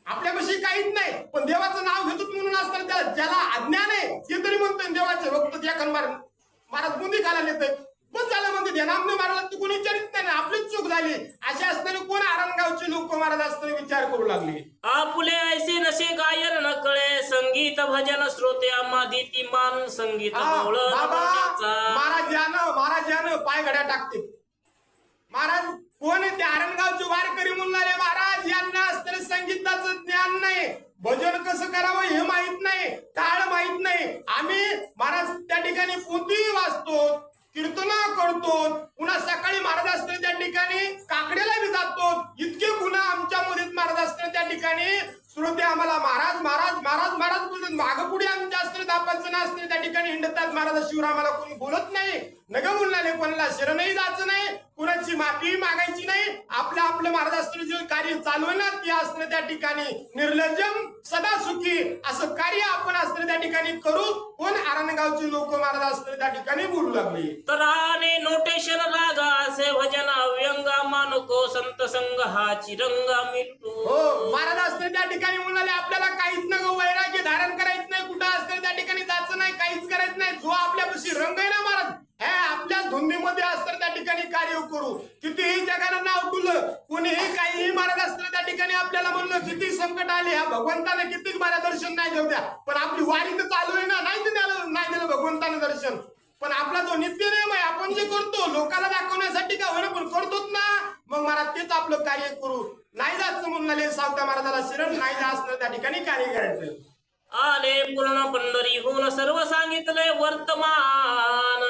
आपल्यापाशी काहीच नाही पण देवाचं नाव घेतो म्हणून असताना ज्याला अज्ञान आहे ते तरी म्हणतोय देवाचे भक्त एखाद महाराज बुंदी खाला नेतोय पण झालं म्हणजे ध्यानामने मारायला तू कोणी विचारित नाही ना आपलीच चूक झाली असे असताना कोण आरणगावचे लोक महाराज असताना विचार करू लागले आपुले ऐसे नसे गायन न कळे संगीत भजन श्रोते आम्हा देती मान संगीत बोळ बाबा महाराज यानं पाय घड्या टाकते महाराज कोण आहे ते आरणगावचे वारकरी म्हणणारे महाराज यांना असताना संगीताचं ज्ञान नाही भजन कसं करावं हे माहित नाही टाळ माहित नाही आम्ही महाराज त्या ठिकाणी पोथी वाचतो कीर्तना करतो पुन्हा सकाळी महाराज असताना त्या ठिकाणी काकड्याला बी जातो इतके गुन्हा आमच्यामध्ये महाराज असताना त्या ठिकाणी श्रोते आम्हाला महाराज महाराज महाराज महाराज बोलतात मागं पुढे आमच्या असताना दापाचं असताना त्या ठिकाणी हिंडतात महाराज शिवरामाला कोणी बोलत नाही नग बोलणारे कोणाला शरणही जायचं नाही कुणाची माफी मागायची नाही आपलं आपलं महाराज असताना जे कार्य चालू आहे ना ते असताना त्या ठिकाणी निर्लज्जम सदा सुखी असं कार्य आपण असताना त्या ठिकाणी करू कोण आरणगावचे लोक महाराज असताना त्या ठिकाणी बोलू लागले तराने नोटेशन रागा असे भजन व्यंगा मानुको संत संग हा चिरंगा मिटू हो महाराज असताना त्या ठिकाणी म्हणाले आपल्याला काहीच न वैराग्य धारण करायचं नाही कुठं असताना त्या ठिकाणी जायचं नाही काहीच करायचं नाही जो आपल्यापाशी रंग आहे ना महाराज हे आपल्या धुंदीमध्ये असताना त्या ठिकाणी कार्य करू कितीही जगानं नाव तुलं कोणीही काहीही महाराज असताना त्या ठिकाणी आपल्याला म्हणलं किती संकट आले ह्या भगवंताने किती दर्शन नाही देऊ द्या पण आपली वारी तर चालू आहे ना नाही दिलं भगवंताने दर्शन पण आपला जो नित्य नियम आहे आपण जे करतो लोकांना दाखवण्यासाठी का होईना पण करतोच ना मग महाराज तेच आपलं कार्य करू नाही जायचं म्हणून सावता महाराजाला शरण नाही जायचं त्या ठिकाणी कार्य करायचं आले पूर्ण पंढरीहून सर्व सांगितले वर्तमान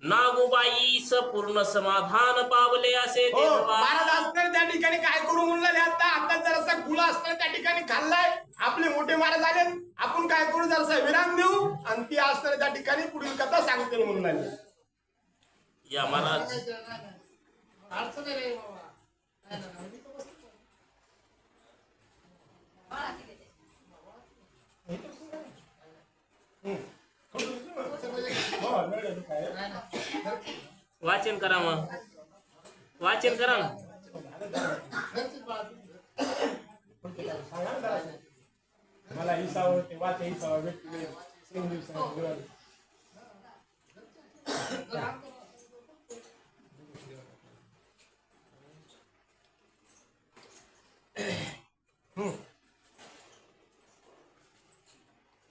नागूबाईस पूर्ण समाधान पावले असे महाराज असताना त्या ठिकाणी काय करू म्हणले आता जरासा गुला असताना त्या ठिकाणी खाल्लाय आपले मोठे महाराज आले आपण काय करू जरासा विराम देऊ आणि ती असताना त्या ठिकाणी पुढील कथा सांगतील म्हणून या महाराज वाचन करा मग वाचन करा ना मला हिसा आवडते वाचा हिसा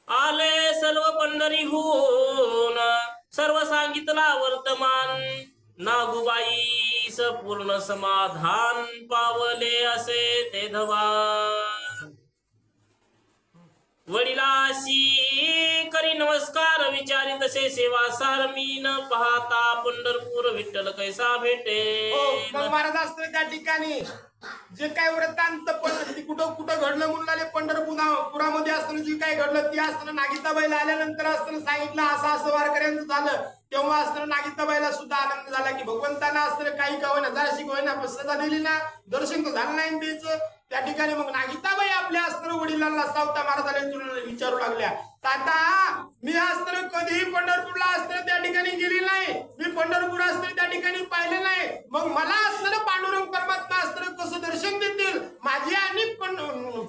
आले सर्व पंढरीहून सर्व सांगितला वर्तमान नागूबाईस पूर्ण समाधान पावले असे ते धवा वडिलाशी करी नमस्कार विचारी तसे सेवा सार मी न पाहता पंढरपूर विठ्ठल कैसा भेटे महाराज असतो त्या ठिकाणी जे काय वृत्तांत पण कुठं कुठं घडलं म्हणून पंढरपुरामध्ये असताना जे काय घडलं ते असताना नागिताबाईला आल्यानंतर असताना सांगितलं असं वारकऱ्यांचं झालं तेव्हा असताना नागिताबाईला सुद्धा आनंद झाला की भगवंतांना असताना काही का होईना जरा शिकवायना सजा दिली ना दर्शन तर झालं नाही त्याचं त्या ठिकाणी मग नागिताबाई आपल्या असताना वडिलांना सावता महाराजांना विचारू लागल्या ताता मी असताना कधीही पंढरपूरला असताना त्या ठिकाणी गेली नाही मी पंढरपूर असताना त्या ठिकाणी पाहिले नाही मग मला असताना पांडुरंग परमात्मा असताना कसं दर्शन देतील माझी आणि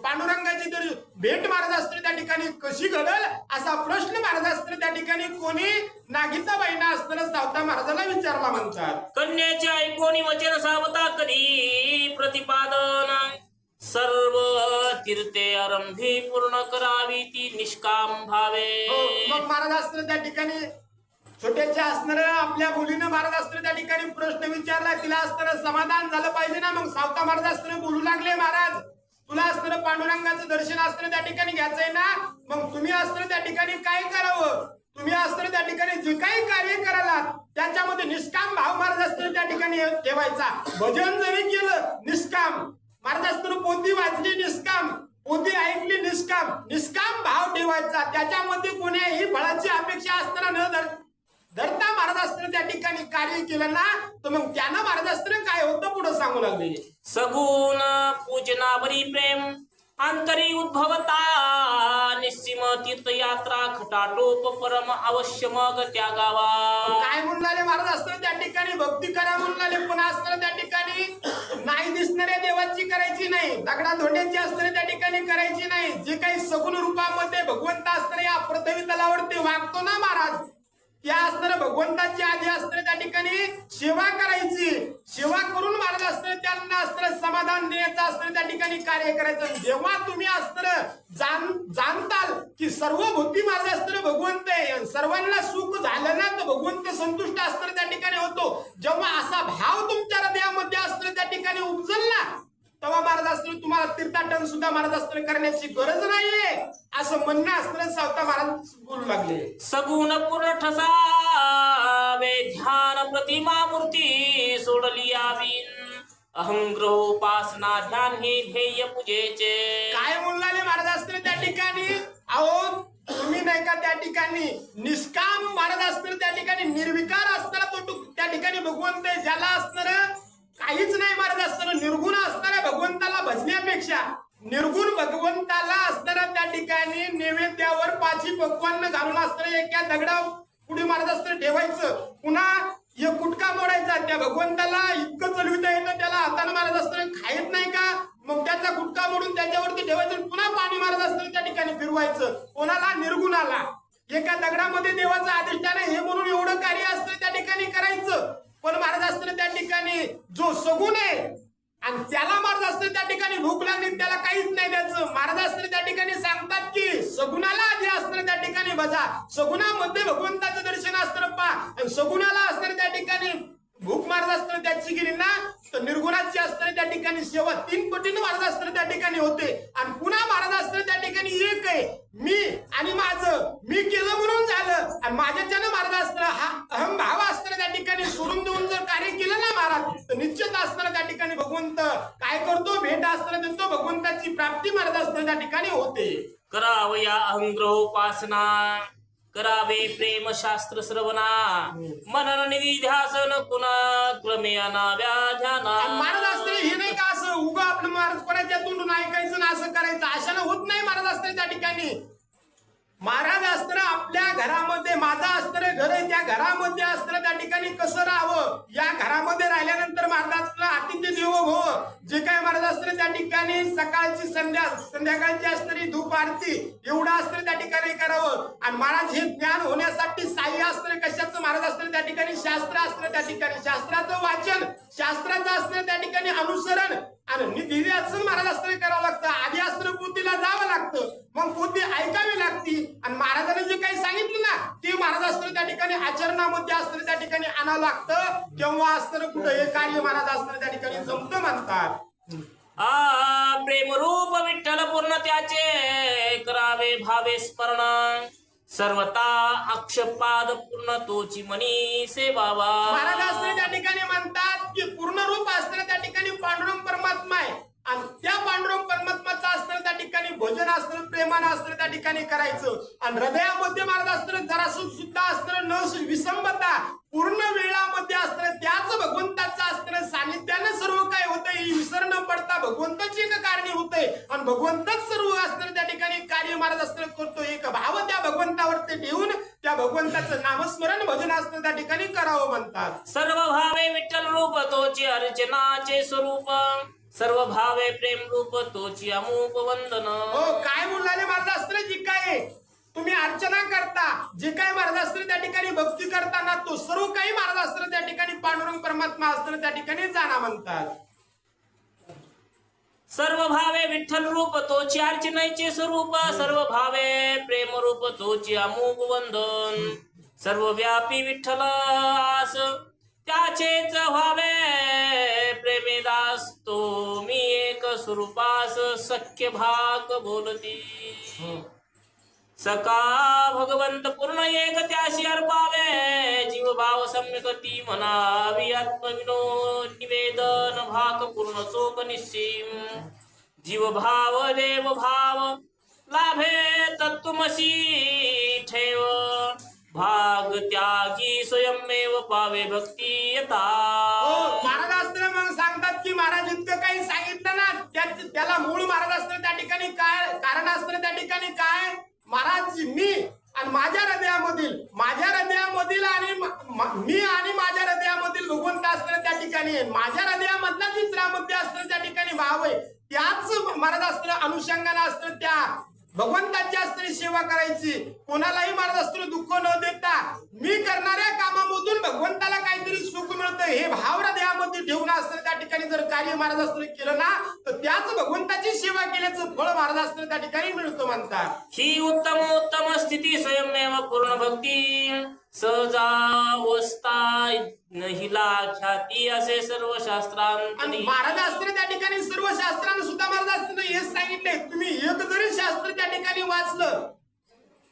पांडुरंगाची तरी भेट महाराज असताना त्या ठिकाणी कशी घडल असा प्रश्न महाराज असताना त्या ठिकाणी कोणी नागिताबाईंना असताना सावता महाराजाला विचारला म्हणतात कन्याचे ऐकोनी वचन सावता कधी प्रतिपादन सर्व तीर्थे आरंभी पूर्ण करावी ती निष्काम भावे मग महाराज असताना त्या ठिकाणी छोट्याच्या असणार आपल्या मुलीनं महाराज असताना त्या ठिकाणी प्रश्न विचारला तिला असताना समाधान झालं पाहिजे ना मग सावता महाराज असताना बोलू लागले महाराज तुला असताना पांडुरंगाचं दर्शन असताना त्या ठिकाणी घ्यायचंय ना मग तुम्ही असताना त्या ठिकाणी काय करावं तुम्ही असताना त्या ठिकाणी जे काही कार्य करायला त्याच्यामध्ये निष्काम भाव महाराज असताना त्या ठिकाणी ठेवायचा भजन जरी केलं निष्काम महाराज असताना पोथी वाचली निष्काम पोथी ऐकली निष्काम भाव ठेवायचा त्याच्यामध्ये कोणीही फळाची अपेक्षा असताना न धरता महाराज असताना त्या ठिकाणी कार्य केलं ना तर मग त्यांना महाराज असताना काय होतं पुढे सांगू लागले सगुण पूजनावरी प्रेम अंतरी उद्भवता निस्सीम तीर्थयात्रा खटाटोप परम अवश्य मग त्या गावा. काय म्हणणारे महाराज असतं त्या ठिकाणी भक्ती करा म्हणणारे, पण असताना त्या ठिकाणी नाही दिसणाऱ्या देवाची करायची नाही, दगडा धोंड्याची असणारे त्या ठिकाणी करायची नाही. जे काही सगुण रूपामध्ये भगवंत असणारे या पृथ्वी तलावर ते वागतो ना महाराज, त्या असणाऱ्या भगवंताची आधी असणारे त्या ठिकाणी सेवा करायची. सेवा करून महाराज असणारे त्यांना असणारं समाधान देण्याचं असणारे त्या ठिकाणी कार्य करायचं. जेव्हा तुम्ही असणारं जाणताल की सर्व भूती महाराज असणारे भगवंत आहे, सर्वांना सुख झालं ना तर भगवंत संतुष्ट असणारे त्या ठिकाणी होतो. जेव्हा असा भाव तुमच्या हृदयामध्ये असणारे त्या ठिकाणी उपजल ना, तेव्हा महाराज असणारे तुम्हाला तीर्थाटन सुद्धा महाराज असणारे करण्याची गरज नाहीये, असं म्हणणं असणारे सावता महाराज बोलू लागले. सगुण पुरठसावे ध्यान प्रतिमा मूर्ती सोडली आवीन अहंग्रह उपासना ध्यान हे ध्येय पूजेचे. काय बोलणारे महाराज असणारे त्या ठिकाणी, अहो तुम्ही नाही का त्या ठिकाणी निष्काम महाराज असणारे त्या ठिकाणी निर्विकार असणारा तो त्या ठिकाणी भगवंत आहे. ज्याला असणार काहीच नाही महाराज असणार, निर्गुण असणाऱ्या भगवंताला भजण्यापेक्षा निर्गुण भगवंताला असणारा त्या ठिकाणी नैवेद्यावर पाची पक्वान्न घालून असणारे एका दगडा पुढे महाराज असणारे ठेवायचं, पुन्हा एक गुटका मोडायचा. त्या भगवंताला इतकं चलविता येतं, त्याला हाताने महाराज असणारे खायत नाही का, मग त्याचा गुटका मोडून त्याच्यावरती ठेवायचं, पुन्हा पाणी महाराज असणारे त्या ठिकाणी फिरवायचं. कोणाला? निर्गुणाला. एका दगडामध्ये देवाचं अधिष्ठान आहे हे म्हणून एवढं कार्य असतं त्या ठिकाणी करायचं. पण महाराज असताना त्या ठिकाणी जो सगुण आहे आणि त्याला महाराज असताना त्या ठिकाणी भूक लागली त्याला काहीच नाही द्यायचं. महाराज असताना त्या ठिकाणी सांगतात की सगुणाला आधी असताना त्या ठिकाणी बजा, सगुणामध्ये भगवंताचं दर्शन असतं पहा, आणि सगुणाला असताना त्या ठिकाणी भूक महाराज असताना त्याची गेली ना तर निर्गुणाची असताना त्या ठिकाणी सेवा 3 पटीने महाराज असताना त्या ठिकाणी होते. आणि पुन्हा महाराज असताना त्या ठिकाणी एक आहे मी आणि माझं, मी केलं म्हणून झालं आणि माझ्याच्यानं महाराज असताना हा अहम भाव असताना त्या ठिकाणी सोडून देऊन जर कार्य केलं ना महाराज तर निश्चित असताना त्या ठिकाणी भगवंत काय करतो, भेट असताना देतो, भगवंताची प्राप्ती महाराज असताना त्या ठिकाणी होते. करावया अहंग्रह उपासना करावे प्रेम शास्त्र श्रवणा मनन निध्यासन पुन्हा क्रमे अनाव्या आणि ध्याना. महाराज असताना हे नाही का असं उगा आपलं महाराज कोणाच्या तोंडून ऐकायचं ना असं करायचं, अशानं होत नाही. महाराज असताना त्या ठिकाणी महाराज असताना आपल्या घरामध्ये, माझा असणारे घर आहे त्या घरामध्ये असताना त्या ठिकाणी कसं राहावं, या घरामध्ये राहिल्यानंतर महाराजांना आतिथ्य देवो भव, जे काय महाराज असताना त्या ठिकाणी सकाळची संध्याकाळची असणारी धूप आरती एवढं असताना त्या ठिकाणी करावं. आणि महाराज हे ज्ञान होण्यासाठी साह्य असणारे कशाचं महाराज असताना त्या ठिकाणी शास्त्र असतं, त्या ठिकाणी शास्त्राचं वाचन, शास्त्राचं असतं त्या ठिकाणी अनुसरण आणि निधिध्यासन महाराज असताना करावं लागतं. आधी असताना पोथीला जावं लागतं, मग पोथी ऐकावी लागती आणि महाराजांनी जे काही सांगितलं ना ते महाराज असताना त्या ठिकाणी आचरणामध्ये असताना त्या ठिकाणी आणावं लागतं. तेव्हा असताना कुठं हे कार्य महाराज असताना त्या ठिकाणी जमतं म्हणतात. प्रेम रूप विठ्ठल पूर्ण त्याचे करावे भावे स्मरण सर्वता अक्षपाद पूर्ण तोची मनी सेवावा. महाराज असताना त्या ठिकाणी म्हणतात की पूर्ण रूप असताना त्या ठिकाणी पांडुरंग परमात्मा आहे आणि त्या पांडुरंग परमात्माचं असताना त्या ठिकाणी भजन असताना प्रेमानं असताना त्या ठिकाणी करायचं. आणि हृदयामध्ये महाराज असताना जरासं सुद्धा असताना न विसंबता पूर्ण वेळामध्ये असताना त्याच भगवंताचं असताना सानिध्यानं सर्व काय होतंय ही विसर न पडता भगवंताची एक कारणी होतंय आणि भगवंतच सर्व असताना त्या ठिकाणी कार्य महाराज असताना करतो. एक भाव त्या भगवंतावरती ठेवून त्या भगवंताचं नामस्मरण भजन असताना त्या ठिकाणी करावं म्हणतात. सर्व भावे विठ्ठल रूप तोची अर्चनाचे स्वरूप सर्व भावे प्रेम रूप तोची अमुक वंदन. हो काय बोलणारे महाराज असताना जी काय तुम्ही अर्चना करता, जे काय महाराज असताना त्या ठिकाणी भक्ती करताना तो सर्व काही महाराज असताना त्या ठिकाणी पांडुरंग परमात्मा असताना त्या ठिकाणी जाणा म्हणतात. सर्व भावे विठ्ठल रूप तोची अर्चनेचे स्वरूप सर्व भावे प्रेम रूप तोची अमुक वंदन सर्व व्यापी विठ्ठलास त्याचेच व्हावे प्रेमीदास तो मी एक स्वरूपास सख्य भाग बोलती. सका भगवंत पूर्ण एक त्याशी अर्पावे जीव भाव सम्यकती म्हणावी आत्मविनो निवेदन भाग पूर्ण चोख निश्चिम जीव भाव देव भाव लाभे तत्वमसी ठेव भाग त्यागी स्वयंमेव पावे भक्ती यता. महाराज असताना मग सांगतात की महाराज इतकं काही सांगितलं ना त्याला मूळ महाराज असतं त्या ठिकाणी काय कारण असतं त्या ठिकाणी काय महाराज मी आणि माझ्या हृदयामधील आणि मी आणि माझ्या हृदयामधील भगवंत असतं त्या ठिकाणी माझ्या हृदयामधला चित्रामध्ये असतं त्या ठिकाणी भाव आहे त्याच महाराज असतं अनुषंगाने असतं त्या भगवंताची असणारी सेवा करायची कोणालाही महाराज असतं दुःख न देता मी करणाऱ्या कामामधून भगवंताला काहीतरी सुख मिळतं हे भाव हृदयामध्ये ठेवून असतं त्या ठिकाणी जर कार्य महाराज असतं केलं ना तर त्याच भगवंताची सेवा केल्याचं फळ महाराज असतं त्या ठिकाणी मिळतं म्हणतात ही उत्तम स्थिती स्वयंमेव पूर्ण भक्ती सहजावस्था हिला ख्याती असे सर्व आणि शास्त्रांत महाराज असतं त्या ठिकाणी सर्व शास्त्रांना सुद्धा महाराज असतं हेच सांगितले तुम्ही एक जरी शास्त्र त्या ठिकाणी वाचलं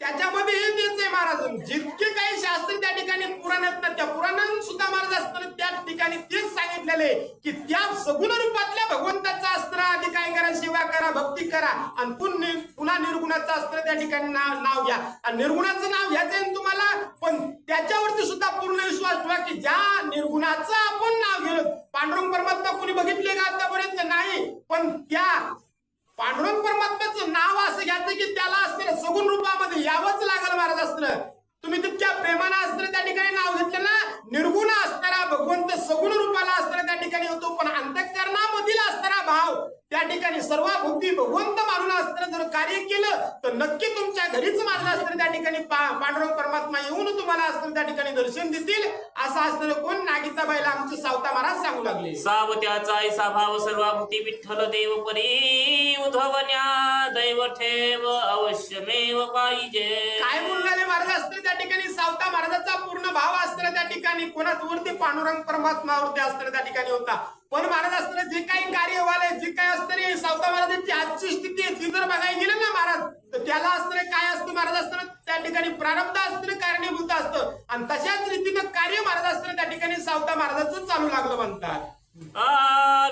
त्याच्यामध्ये हे तेच आहे महाराज जितके काही शास्त्र त्या ठिकाणी पुराण आहेत ना त्या पुराणात सुद्धा महाराज असतं त्या ठिकाणी तेच सांगितलेले की त्या सगुण रूपातल्या भगवंताचं अस्त्र आधी काय करा सेवा करा भक्ती करा आणि पुन्हा निर्गुणाचं अस्त्र त्या ठिकाणी नाव घ्या आणि निर्गुणाचं नाव घ्यायचं आहे तुम्हाला पण त्याच्यावरती सुद्धा पूर्ण विश्वास ठेवा की ज्या निर्गुणाचं आपण नाव घेलो पांडुरंग परमात्मा कोणी बघितले का आतापर्यंत नाही पण त्या पांडुरंग परमात्म्याचं नाव असं घ्यायचं की त्याला असतं सगुण रूपामध्ये यावंच लागल महाराज असतं तुम्ही तितक्या प्रेमानं असतं त्या ठिकाणी नाव घेतलं ना निर्गुण असणारा भगवंत सगुण रूपाला असताना त्या ठिकाणी होतो पण अंतःकरणामधील असणारा भाव त्या ठिकाणी सर्व बुद्धी भगवंत मानून असताना जर कार्य केलं तर नक्की तुमच्या घरीच महाराज असतं त्या ठिकाणी पांडुरंग परमात्मा येऊन तुम्हाला असतं त्या ठिकाणी दर्शन देतील असं असतं कोण नागिताबाईला आमचे सावता महाराज सांगू लागले सावत्याचा ऐसा भाव सर्वाभूती विठ्ठल देव परी उद्धवन्या दैव ठेव अवश्यमेव पाहिजे काय बोलणारे महाराज असतं त्या ठिकाणी सावता महाराजाचा पूर्ण भाव असताना त्या ठिकाणी कोणावरती पांडुरंग परमात्मावरती असताना त्या ठिकाणी होता पण महाराज असताना जे काही कार्य व्हायला जे काय असतं सावता महाराजांची आजची स्थिती आहे ती जर बघायला गेलं ना महाराज तर त्याला असतं काय असतं महाराज असताना त्या ठिकाणी प्रारब्ध असतं कारणीभूत असतं आणि तशाच रीतीनं कार्य महाराज असताना त्या ठिकाणी सावता महाराजांचं चालू लागलं म्हणतात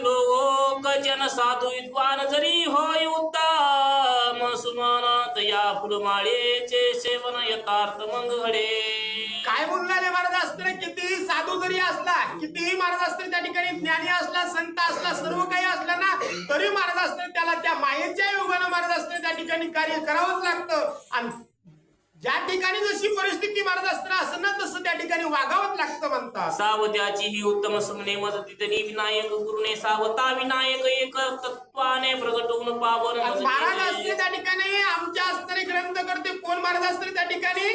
लोक जन साधू विद्वान जरी होय उत्तम सुमनात या फुलमाळेचे सेवन यथार्थ मग घडे काय बोलणारे महाराज असताना कितीही साधू जरी असला कितीही महाराज असताना त्या ठिकाणी ज्ञानी असला संत असला सर्व काही असला ना तरी महाराज असताना त्याला त्या मायेच्या योगानं महाराज असताना त्या ठिकाणी कार्य करावंच लागतं आणि ज्या ठिकाणी जशी परिस्थिती महाराज असताना असं ना तसं त्या ठिकाणी वागावंच लागतं म्हणतात सावत्याची ही उत्तम समने मदती तरी विनायक गुरुने सावता विनायक एक तत्वाने प्रगट होऊन पावन महाराज असते त्या ठिकाणी आमच्या असणारे ग्रंथ करते कोण महाराज असते त्या ठिकाणी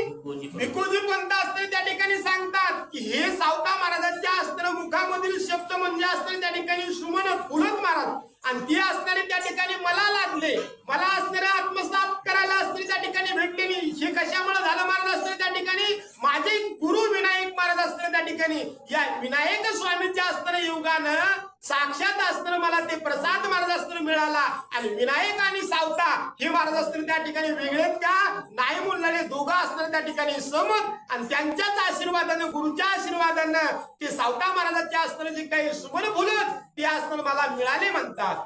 भिक्खूजी पंत असते त्या ठिकाणी सांगतात की हे सावता महाराजांच्या असणाऱ्या मुखामधील शब्द म्हणजे असणारे त्या ठिकाणी सुमन फुलत महाराज आणि ती असणारे त्या ठिकाणी मला लादले मला असणारे आत्मसात करायला असणारे त्या ठिकाणी भेटले नाही हे कशामुळे झालं महाराज असते त्या ठिकाणी माझे गुरु विनायक महाराज असते त्या ठिकाणी या विनायक स्वामीच्या असणाऱ्या योगानं साक्षात असताना मला ते प्रसाद महाराज असताना मिळाला आणि विनायक आणि सावता हे महाराज असताना त्या ठिकाणी वेगळेत का नाही बोलणारे दोघं असताना त्या ठिकाणी समत आणि त्यांच्याच आशीर्वादानं गुरुच्या आशीर्वादानं ते सावता महाराजाच्या असताना जे काही सुमन बोलत ते असताना मला मिळाले म्हणतात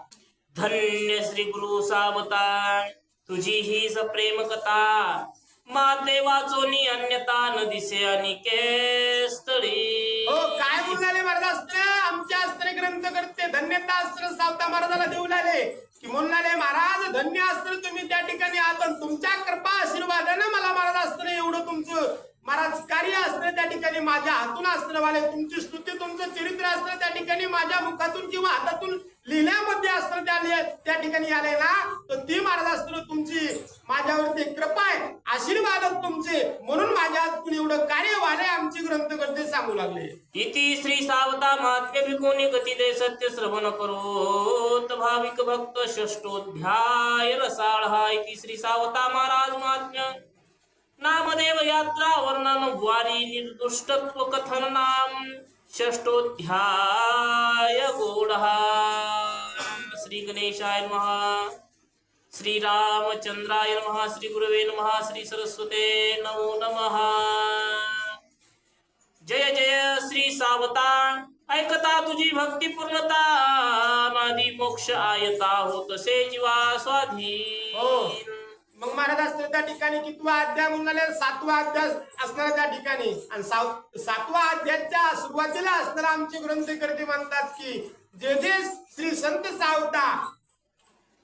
धन्य श्री गुरु सावता तुझी ही प्रेम कथा माते वाचोनी अन्यता न दिसे अनिके स्थळी हो काय बोलणारे महाराज असताना आमच्या असताना ग्रंथ करते धन्यता असताना सावता महाराजाला देऊ लागले की म्हणणारे महाराज धन्य असताना तुम्ही त्या ठिकाणी आहात तुमच्या कृपा आशीर्वादानं मला महाराज असताना एवढं तुमचं महाराज कार्य असतं त्या ठिकाणी माझ्या हातून असणं वाले तुमची स्तुती तुमचं चरित्र असतं त्या ठिकाणी माझ्या मुखातून किंवा हातातून लिहिण्यामध्ये असतं त्या ठिकाणी आले ना तर ती महाराज असतं तुमची माझ्यावरती कृपा आहे आशीर्वाद तुमचे म्हणून माझ्या हातून एवढं कार्य व्हाले आमचे ग्रंथकर्ते सांगू लागले इति श्री सावता महात्म्य भिकोनी कथिते सत्य श्रवण करोत भाविक भक्त षष्टोध्याय रसाळ इति श्री सावता महाराज महात्म्य नामदेव यात्रा वर्णन वारी निर्दुष्टत्व कथन नाम षष्टोध्याय गौडहा श्री गणेशाय नमः श्री रामचंद्राय नमः श्री गुरुवे नमः श्री सरस्वते नमो नमः जय जय श्री सावता ऐकता तुझी भक्ती पूर्णता नादी मोक्ष आयता होतसे जीवा स्वाधीन मग महाराज असतं त्या ठिकाणी कितवा अध्याय म्हणाले 7वा अध्याय असणार त्या ठिकाणी आणि 7वा अध्यायाच्या सुरुवातीला असणारा आमचे ग्रंथकर्ते म्हणतात की जे जे श्री संत सावता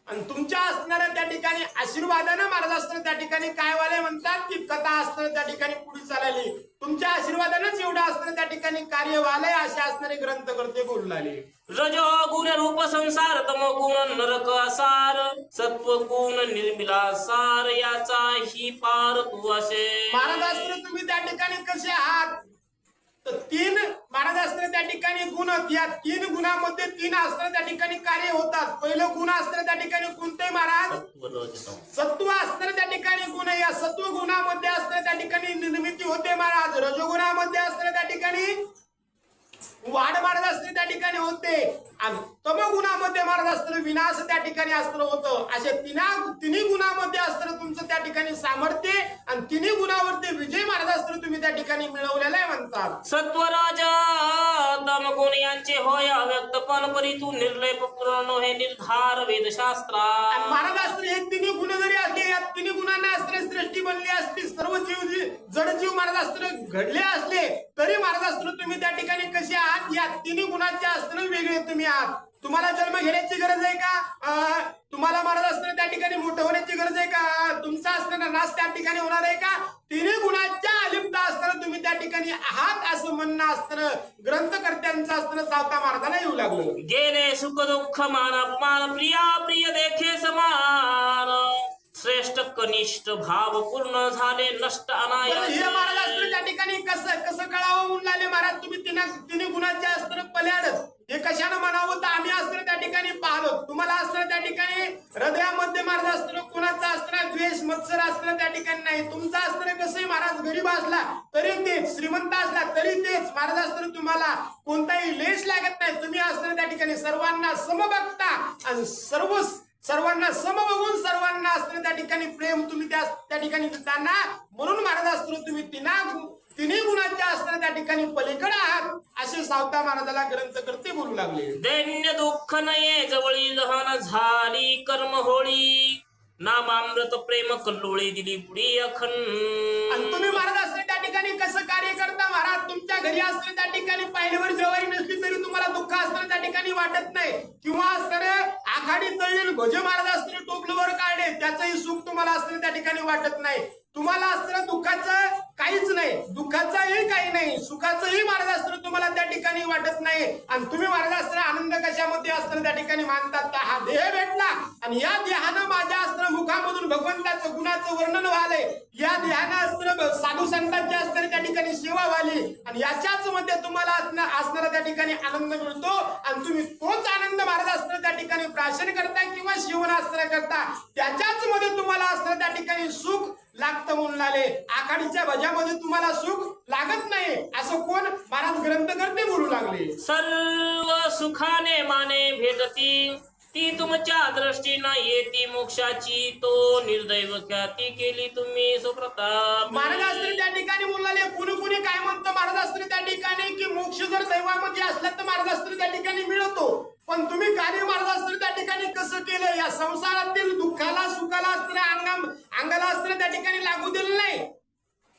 आणि तुमच्या असणाऱ्या त्या ठिकाणी आशीर्वादानं महाराज असताना त्या ठिकाणी काय वाले म्हणतात की कथा असताना त्या ठिकाणी पुढे चालली. तुमच्या आशीर्वादानंच एवढं असताना त्या ठिकाणी कार्य वालय असे असणारे ग्रंथकर्ते बोलू लागले. रजो गुण रूप संसार, तमो गुण नरक असार, सत्व गुण निर्मिला सार, याचा ही पार तू असे. महाराज असताना तुम्ही त्या ठिकाणी कसे आहात तर तीन महाराज असताना त्या ठिकाणी गुण, या तीन गुणामध्ये तीन असताना त्या ठिकाणी कार्य होतात. पहिलं गुण असताना त्या ठिकाणी कोणते महाराज सत्व रजतम. सत्व असताना त्या ठिकाणी गुण, या सत्व गुणामध्ये असताना त्या ठिकाणी निर्मिती होते महाराज. रजोगुणामध्ये असताना त्या ठिकाणी वाढ महाराज असते त्या ठिकाणी होते आणि तमगुणामध्ये महाराज असताना विनाश त्या ठिकाणी असताना होतं. अशा तिन्ही गुणामध्ये असताना तुमचं त्या ठिकाणी सामर्थ्य आणि तिन्ही गुणावरती विजय महाराज असताना तुम्ही त्या ठिकाणी मिळवलेला आहे म्हणतात. सत्वराज तम गुण यांचे होय अव्यक्तपण, परी तू निर्लेप पूर्ण हे निर्धार वेदशास्त्रा. आणि महाराज असताना हे तिन्ही गुण जरी असले, या तिन्ही गुणांना असताना सृष्टी बनली असली, सर्व जीव जडजीव महाराज असताना घडले असले तरी महाराज असताना तुम्ही त्या ठिकाणी कसे आहात, या तिन्ही गुणांच्या असताना वेगळे तुम्ही आहात. तुम्हाला जन्म घेण्याची गरज आहे का? तुम्हाला महाराज असताना त्या ठिकाणी मोठं होण्याची गरज आहे का? तुमचा असताना नाश त्या ठिकाणी होणार आहे का? तिन्ही गुणांच्या अलिप्त असताना तुम्ही त्या ठिकाणी आहात असं म्हणणं असताना ग्रंथकर्त्यांचं असताना सावता महाराजाला येऊ लागलं. गेले सुख दुःख मान अपमान, प्रिया प्रिय देखे समान, श्रेष्ठ कनिष्ठ भाव पूर्ण झाले नष्ट अनायास. हे महाराज असताना त्या ठिकाणी कसं कळावं म्हणून लागले महाराज तुम्ही तिन्ही गुणांच्या असताना पल्याडच. हे कशानं म्हणावं तर आम्ही असताना त्या ठिकाणी पाहलो. तुम्हाला असताना त्या ठिकाणी हृदयामध्ये महाराज असताना कोणाचा असताना द्वेष मत्सर असताना त्या ठिकाणी नाही. तुमचा असताना कसंही महाराज गरीब असला तरी तेच, श्रीमंत असला तरी तेच महाराज असताना तुम्हाला कोणताही लेश लागत नाही. तुम्ही असताना त्या ठिकाणी सर्वांना सम बघता आणि सर्वांना सम बघून सर्वांना असताना त्या ठिकाणी प्रेम तुम्ही त्या ठिकाणी देताना, म्हणून महाराज असताना तुम्ही तिन्ही गुणांच्या असताना त्या ठिकाणी पलीकडे आहात असे सावता महाराजाला ग्रंथकर्ते बोलू लागले. दैन्य दुःख नये जवळी लहान झाली कर्म होळी, नामामृत प्रेम कल्लोळी दिली पुढी अखंड. आणि तुम्ही महाराज असताना त्या ठिकाणी कसं कार्य करता महाराज? तुमच्या घरी असताना त्या ठिकाणी पायरीवर जेवारी नसली तरी तुम्हाला दुःख असताना त्या ठिकाणी वाटत नाही, किंवा असताना आखाडी तळलेले भजे महाराज असताना टोपलवर काढले त्याचंही सुख तुम्हाला असताना त्या ठिकाणी वाटत नाही. तुम्हाला असताना दुःखाचं काहीच नाही, दुःखाचंही काही नाही, सुखाचंही महाराज असताना तुम्हाला त्या ठिकाणी वाटत नाही. आणि तुम्ही महाराज असताना आनंद कशामध्ये असताना त्या ठिकाणी मानतात? हा देह भेटला आणि या देहानं माझ्या असताना मुखामधून भगवंताचं गुणाचं वर्णन व्हालंय, या देहानं असताना साधू संतांची असताना त्या ठिकाणी सेवा व्हाली आणि याच्याच मध्ये तुम्हाला असणारा त्या ठिकाणी आनंद मिळतो. आणि तुम्ही तोच आनंद महाराज असताना त्या ठिकाणी प्राशन करता किंवा सेवन असताना करता, त्याच्याच मध्ये तुम्हाला असताना त्या ठिकाणी सुख लागतं म्हणून आले. आखाडीच्या भज्यामध्ये तुम्हाला सुख लागत नाही असं कोण महाराज ग्रंथकर्ते बोलू लागले. सर्व सुखाने माने भेटती, ती तुमच्या दृष्टीनं येती मोक्षाची, तो निर्दैव ख्याती केली तुम्ही सुप्रताप. महाराज असताना त्या ठिकाणी बोलले. कुणी काय म्हणतं महाराज असताना त्या ठिकाणी की मोक्ष जर दैवामध्ये असला तर महाराज असताना त्या ठिकाणी मिळतो, पण तुम्ही कार्य महाराज असताना त्या ठिकाणी कसं केलं? या संसारातील दुःखाला सुखाला असताना अंगाला असताना त्या ठिकाणी लागू दिलं नाही.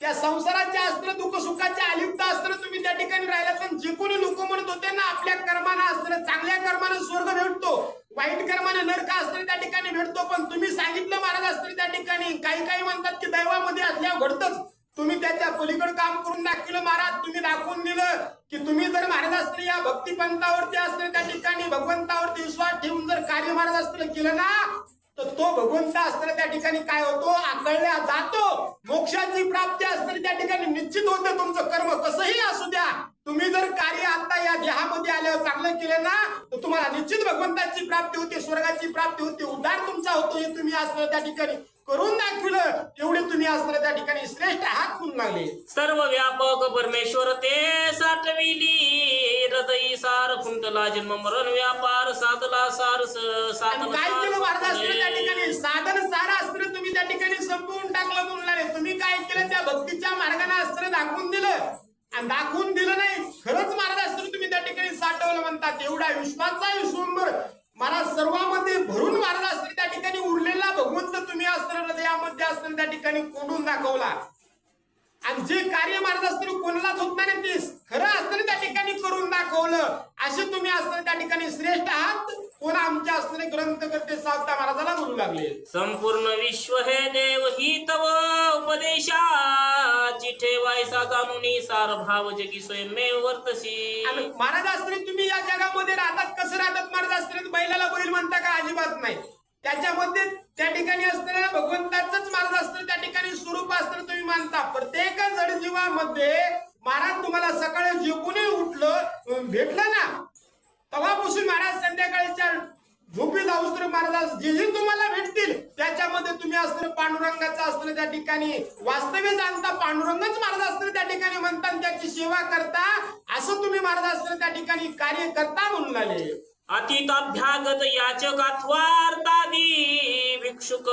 त्या संसाराच्या असताना दुःख सुखाच्या अलिप्त असताना तुम्ही त्या ठिकाणी राहिला. पण जे कोणी लोक म्हणत होते ना आपल्या कर्मानं असताना, चांगल्या कर्मानं स्वर्ग भेटतो, वाईट कर्माने नरक असताना त्या ठिकाणी भेटतो, पण तुम्ही सांगितलं महाराज असताना त्या ठिकाणी काही म्हणतात की दैवामध्ये असल्यावर घडतच. तुम्ही त्याच्या पलीकडे काम करून दाखवलं महाराज. तुम्ही दाखवून दिलं की तुम्ही जर महाराज असताना या भक्तिपंथावरती असताना त्या ठिकाणी भगवंतावरती विश्वास ठेवून जर कार्य महाराज असताना केलं ना तर तो भगवंत असताना त्या ठिकाणी काय होतो? आकळल्या जातो. मोक्षाची प्राप्ती असताना त्या ठिकाणी निश्चित होते. तुमचं कर्म कसंही असू द्या, तुम्ही जर कार्य आता या देहामध्ये आल्यावर चांगलं केलं ना तर तुम्हाला निश्चित भगवंताची प्राप्ती होते, स्वर्गाची प्राप्ती होते, उद्धार तुमचा होतो. हे तुम्ही असताना त्या ठिकाणी करून दाखवलं. एवढे तुम्ही असताना त्या ठिकाणी श्रेष्ठ आहात म्हणून लागले. सर्व व्यापक परमेश्वर ते साठविली, हृदयी सार कुंटला जन्म मरण व्यापार साधला सार साधन. काय केलं महाराज असताना त्या ठिकाणी? साधन सार असताना तुम्ही त्या ठिकाणी संपवून टाकलं म्हणून लागले. तुम्ही काय केलं? त्या भक्तीच्या मार्गाने असताना दाखवून दिलं आणि दाखवून दिलं नाही, खरंच महाराज असताना तुम्ही त्या ठिकाणी साठवलं म्हणतात. एवढा विश्वाचा विश्वंभर महाराज सर्वांमध्ये भरून महाराज असताना त्या ठिकाणी उरलेला भगवंत तुम्ही असताना हृदयामध्ये असताना त्या ठिकाणी कोंडून दाखवला. आणि जे कार्य महाराज असताना कोणालाच होत नाही ते खरं असताना त्या ठिकाणी करून दाखवलं. असे तुम्ही असताना त्या ठिकाणी श्रेष्ठ आहात. पुन्हा आमच्या असणारे ग्रंथकर्ते सावता महाराजाला म्हणू लागले, संपूर्ण विश्व हे देव ही तव उपदेशा, जिठे वायसा जाणूनी सार भाव जगी स्वयंमेव वर्तसी. आणि महाराज असताना तुम्ही या जगामध्ये राहतात. कसं राहतात महाराज असताना? बैलाला बैल म्हणता का? अजिबात नाही. त्याच्यामध्ये त्या ठिकाणी असताना भगवंताचंच महाराज असताना त्या ठिकाणी स्वरूप असताना तुम्ही मानता. प्रत्येक जडजीवामध्ये महाराज तुम्हाला सकाळी झोपून उठलं भेटलं ना, तेव्हापासून महाराज संध्याकाळच्या झोपी जाऊस तर महाराज जे जे तुम्हाला भेटतील त्याच्यामध्ये तुम्ही असताना पांडुरंगाचं असताना त्या ठिकाणी वास्तव्य जाणता. पांडुरंगच महाराज असताना त्या ठिकाणी म्हणतात, त्याची सेवा करता. असं तुम्ही महाराज असताना त्या ठिकाणी कार्य करता म्हणून आले. अतीत अभ्यागत याचक अथवार्तादी भिक्षुक,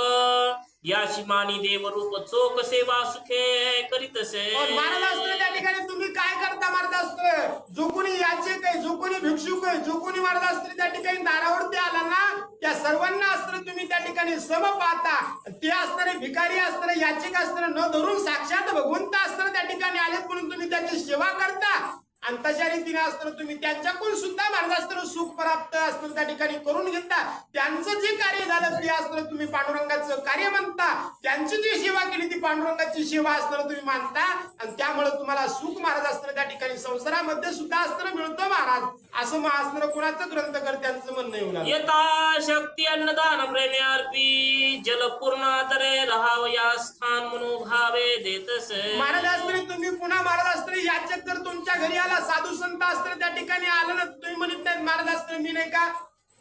याशी मानी देवरूप चोख सेवा सुखे करीतसे. महाराज असताना त्या ठिकाणी तुम्ही काय करता महाराज असताना? जो कोणी याचक आहे, जो कोणी भिक्षुक आहे, जो कोणी महाराज असताना त्या ठिकाणी दारावरती आला ना, त्या सर्वांना असताना तुम्ही त्या ठिकाणी सम पाहता. ते असणारे भिकारी असताना याचक असताना न धरून साक्षात भगवंत असताना त्या ठिकाणी आलेत म्हणून तुम्ही त्याची सेवा करता. आणि तशा रीतीने असताना तुम्ही त्यांच्याकडून सुद्धा महाराज असताना सुख प्राप्त असताना त्या ठिकाणी करून घेता. त्यांचं जे कार्य झालं ते असताना तुम्ही पांडुरंगाचं कार्य म्हणता. त्यांची जी सेवा केली ती पांडुरंगाची सेवा असताना तुम्ही मानता. आणि त्यामुळे तुम्हाला सुख महाराज असताना त्या ठिकाणी संसारामध्ये सुद्धा असताना मिळतं महाराज. असं असणारं कुणाचं ग्रंथकर्त्यांचं म्हणणं येऊ लागलं. यथा शक्ती अन्नदान प्रेमे अर्पी, जल पूर्ण तरे राहाव या स्थान मनोभावे देतसे. महाराज असताना तुम्ही पुन्हा महाराज असताना याचक जर तुमच्या घरी आला, साधू संत असताना त्या ठिकाणी आलं ना, तुम्ही म्हणत नाहीत महाराज असताना मी नाही का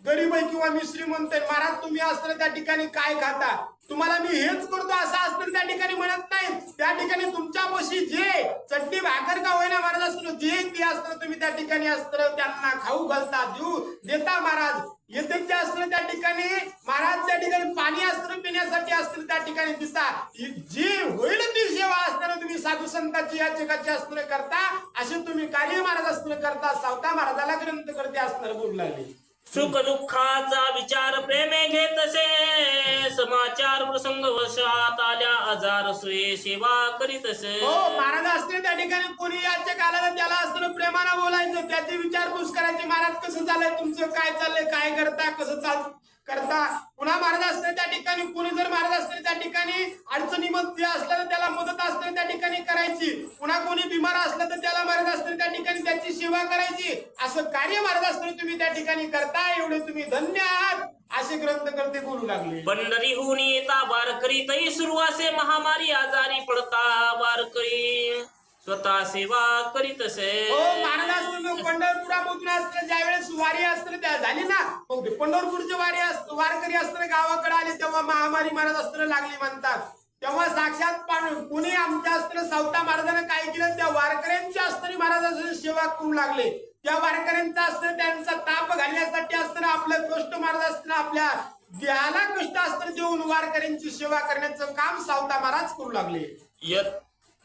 गरीब आहे किंवा मी श्रीमंत आहे. महाराज तुम्ही असताना त्या ठिकाणी काय खाता, तुम्हाला मी हेच करतो असं असताना त्या ठिकाणी म्हणत नाही. त्या ठिकाणी तुमच्यापाशी जे चटणी भाकर का होईना महाराज असताना जे ते असताना तुम्ही त्या ठिकाणी असताना त्यांना खाऊ घालता, देता महाराज. येते जे असताना त्या ठिकाणी महाराज त्या ठिकाणी पाणी असताना पिण्यासाठी असताना त्या ठिकाणी दिसता. जी होईल ती सेवा असताना तुम्ही साधू संतांची याचकाची असताना करता. असे तुम्ही कार्य महाराज असताना करता. सावता महाराजाला ग्रंथकर्ते असताना बोलू लागले. सुख दुःखाचा विचार प्रेमे घेतसे, समाचार प्रसंग वशात आल्या आजार सोये सेवा करीतसे. हो महाराज असताना त्या ठिकाणी कोणी याचक आला तर त्याला असताना प्रेमानं बोलायचं, त्याची विचारपूस करायची. महाराज कसं चाललंय तुमचं, काय चाललंय, काय करता, कसं करता. पुन्हा महाराज असताना त्या ठिकाणी कोणी जर महाराज असताना त्या ठिकाणी अडचणीमध्ये असलं तर त्याला मदत असताना त्या ठिकाणी करायची. पुन्हा कोणी बिमार असलं तर त्याला महाराज असताना त्या ठिकाणी त्याची सेवा करायची. असं कार्य महाराज असताना तुम्ही त्या ठिकाणी करता. एवढे तुम्ही धन्य आहात असे ग्रंथकर्ते बोलू लागले. पंढरीहून येता वारकरी तई सुरू असे, महामारी आजारी पडता वारकरी स्वतः सेवा करीतसे. हो महाराज असताना पंढरपुरामधून असताना ज्या वेळेस वारी असताना त्या झाली ना, मग पंढरपूरची वारकरी असताना गावाकडे आले तेव्हा महामारी महाराज असताना लागली म्हणतात. तेव्हा साक्षात कोणी आमच्या असताना सावता महाराजांना काय केलं, त्या वारकऱ्यांची असताना महाराजांची सेवा करू लागले. त्या वारकऱ्यांचा असताना त्यांचा ताप घालण्यासाठी असताना आपलं कष्ट महाराज असताना आपल्या देहाला कष्ट असताना देऊन वारकऱ्यांची सेवा करण्याचं काम सावता महाराज करू लागले.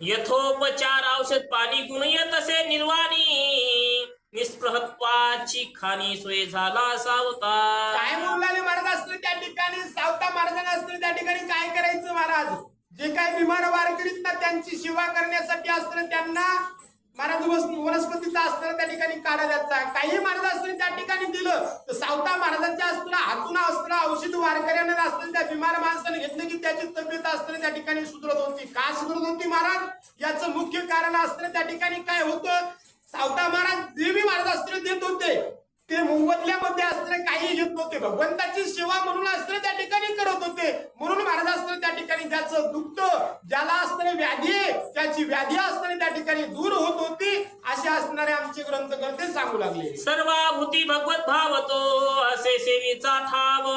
यथोपचार औषध पाणी गुण येत असे निर्वाणी, निस्पृहत्वाची खाणी सोय झाला सावता. काय बोलले महाराज असताना त्या ठिकाणी सावता महाराजांना असताना त्या ठिकाणी काय करायचं महाराज, जे काही बिमार वारकरीत ना त्यांची सेवा करण्यासाठी असताना त्यांना महाराज वनस्पतीचा असताना त्या ठिकाणी काढा द्यायचा. काही महाराज असताना त्या ठिकाणी दिलं तर सावता महाराजांच्या असताना हातून असताना औषध वारकऱ्यांना असताना त्या बिमार माणसाने घेतलं की त्याची तब्येत असताना त्या ठिकाणी सुधरत होती. का सुधरत होती महाराज, याचं मुख्य कारण असताना त्या ठिकाणी काय होतं, सावता महाराज देवी महाराज असताना देत होते ते मोबदल्यामध्ये असताना काही घेत नव्हते. भगवंताची सेवा म्हणून असताना त्या ठिकाणी करत होते. म्हणून महाराज असताना त्या ठिकाणी ज्याचं दुखत, ज्याला असताना व्याधी आहे त्याची व्याधी असताना त्या ठिकाणी दूर होत होती. असे असणारे आमचे ग्रंथकर्ते सांगू लागले. सर्वाभूती भगवत भावतो असे सेवेचा ठाव,